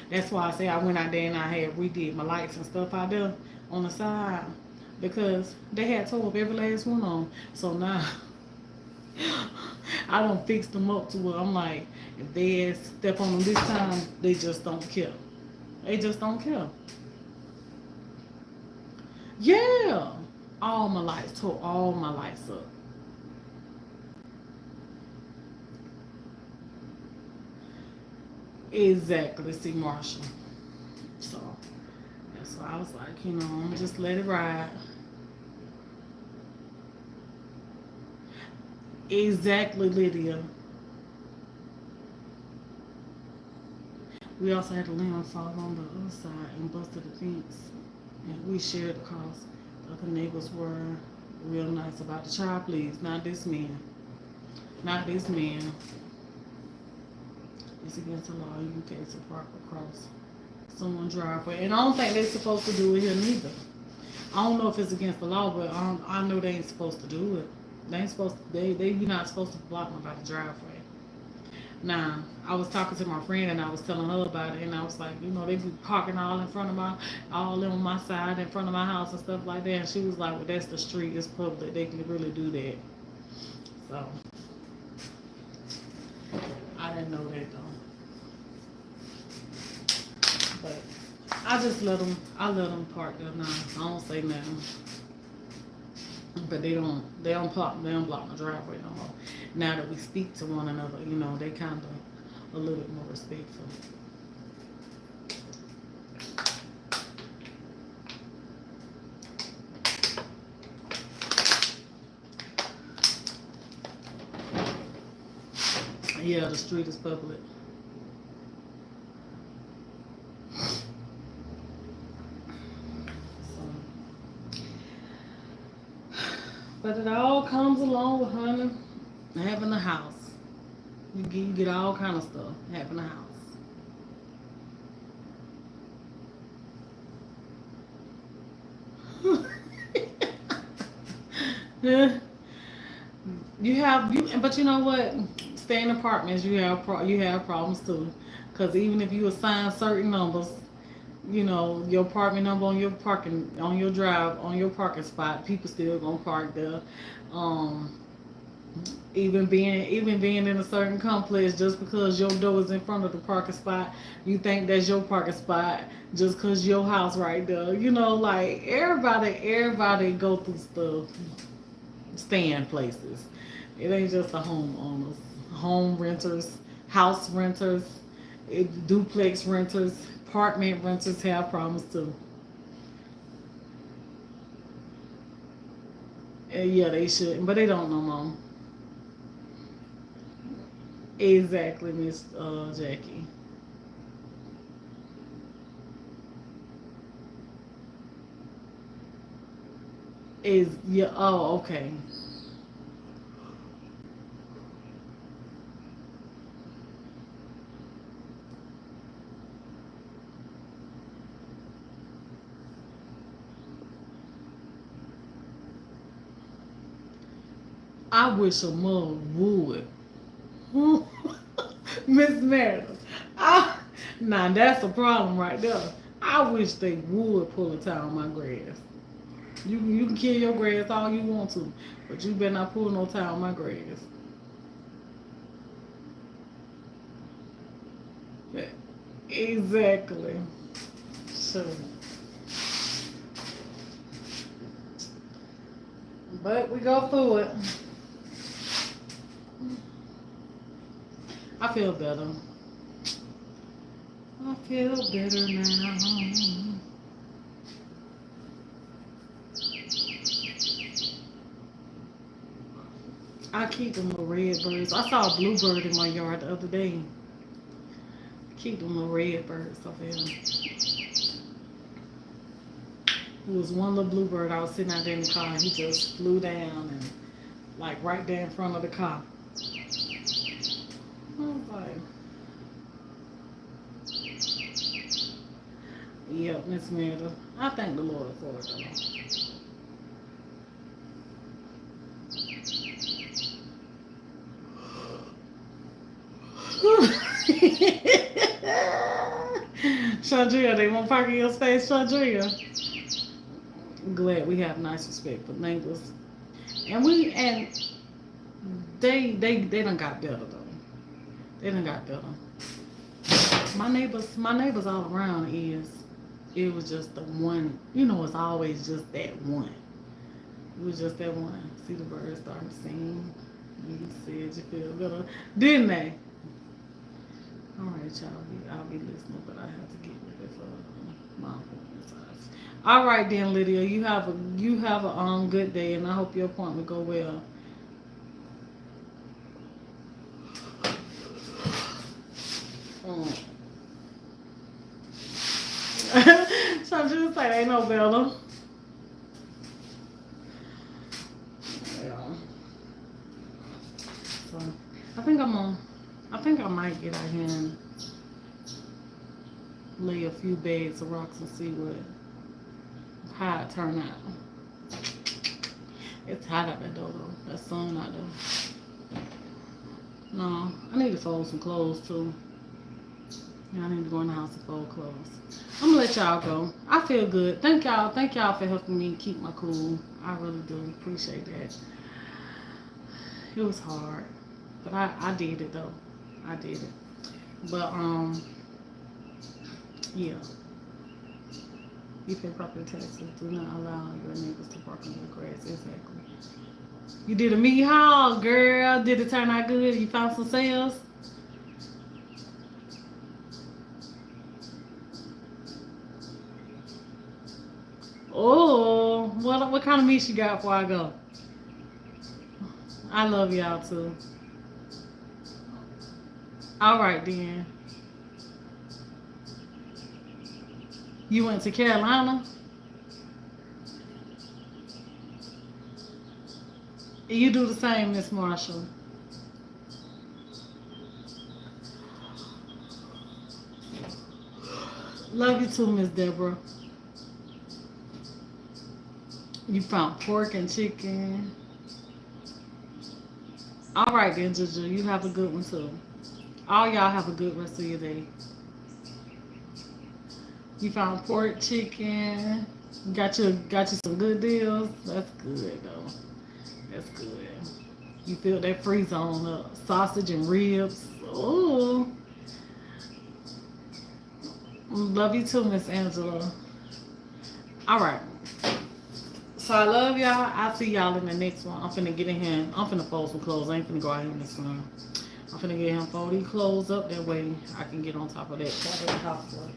That's why I say I went out there and I had redid my lights and stuff out there on the side because they had tore up every last one of them. So now I don't fix them up to where I'm like, if they ass step on them this time, they just don't care. They just don't care. Yeah. All my lights, tore all my lights up. Exactly, see Marshall. So So I was like, just let it ride. Exactly, Lydia. We also had a limb fall on the other side and busted the fence. And we shared the cost. The other neighbors were real nice about the child, please. Not this man. Not this man. It's against the law. You can't park across someone's driveway. And I don't think they're supposed to do it here neither. I don't know if it's against the law, but I know they ain't supposed to do it. They ain't supposed to, you're not supposed to block nobody's driveway. Now, I was talking to my friend and I was telling her about it, and I was like, they be parking all in front of all on my side in front of my house and stuff like that. And she was like, well, that's the street, it's public, they can really do that. So, I didn't know that though. But I let them park there now. I don't say nothing. But they don't block my driveway no more. Now that we speak to one another, they kind of a little bit more respectful. Yeah, the street is public. So, but it all comes along with honey, having a house. You get all kind of stuff having a house. Yeah. But you know what? Staying in apartments, you have problems too. Cause even if you assign certain numbers, your apartment number on your drive on your parking spot, people still gonna park there. Um, even being in a certain complex, just because your door is in front of the parking spot, you think that's your parking spot just because your house right there. Like everybody go through stuff, staying places. It ain't just the homeowners, home renters, house renters, duplex renters, apartment renters have problems too. Yeah, they should, but they don't no more. Exactly, Miss Jackie. Is yeah. Oh, okay. I wish a mother would. Miss Meredith. I, now that's a problem right there. I wish they would pull a tire on my grass. You can kill your grass all you want to, but you better not pull no tire on my grass. Yeah, exactly. So, but we go through it. I feel better. I feel better now. I keep them little red birds. I saw a bluebird in my yard the other day. Keep them little red birds up there. It was one little bluebird. I was sitting out there in the car, and he just flew down and like right there in front of the car. I was like, "Yep, Miss Meredith. I thank the Lord for it, though." Chandria, they won't park in your space, Chandria. Glad we have nice respect for neighbors, and they done got better though. They done got better. My neighbors all around it was just the one. It's always just that one. It was just that one. See the birds start singing. You said you feel better, didn't they? All right, y'all. I'll be listening, but I have to get ready for my appointment. All right then, Lydia. You have a good day, and I hope your appointment go well. Mm. So I'm just saying, ain't no better. Yeah. So I think I'm on. I think I might get out here and lay a few beds of rocks and see what how it turn out. It's hot out there though. That sun out there. No, I need to fold some clothes too. Yeah, I need to go in the house and fold clothes. I'm gonna let y'all go. I feel good. Thank y'all. Thank y'all for helping me keep my cool. I really do appreciate that. It was hard, but I did it though. I did it. But yeah. You pay property taxes. Do not allow your neighbors to park on your grass. Exactly. You did a meat haul, girl. Did it turn out good? You found some sales? Oh, what kind of meat you got before I go? I love y'all too. All right then. You went to Carolina? You do the same, Miss Marshall. Love you too, Miss Deborah. You found pork and chicken. All right then, Juju. You have a good one too. All y'all have a good rest of your day. You found pork, chicken. Got you some good deals. That's good though. That's good. You filled that freezer on up. Sausage and ribs. Ooh. Love you too, Miss Angela. All right. So I love y'all. I'll see y'all in the next one. I'm finna get in here. I'm finna fold some clothes. I ain't finna go out here in the sun. I'm finna get him fold these clothes up. That way I can get on top of that housework.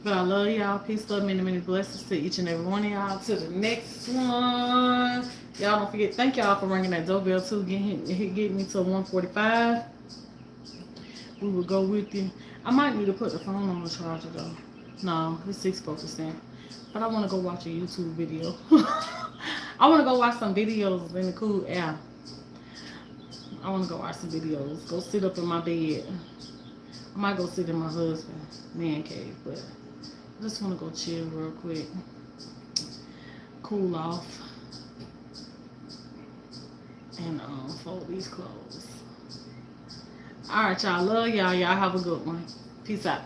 But I love y'all. Peace, love, many, many blessings to each and every one of y'all. To the next one. Y'all don't forget, thank y'all for ringing that doorbell too. Get me to 145. We will go with you. I might need to put the phone on the charger though. No, it's 64%. But I want to go watch a YouTube video. I want to go watch some videos in the cool air. I want to go watch some videos. Go sit up in my bed. I might go sit in my husband's man cave, but I just want to go chill real quick. Cool off. And fold these clothes. Alright, y'all. Love y'all. Y'all have a good one. Peace out.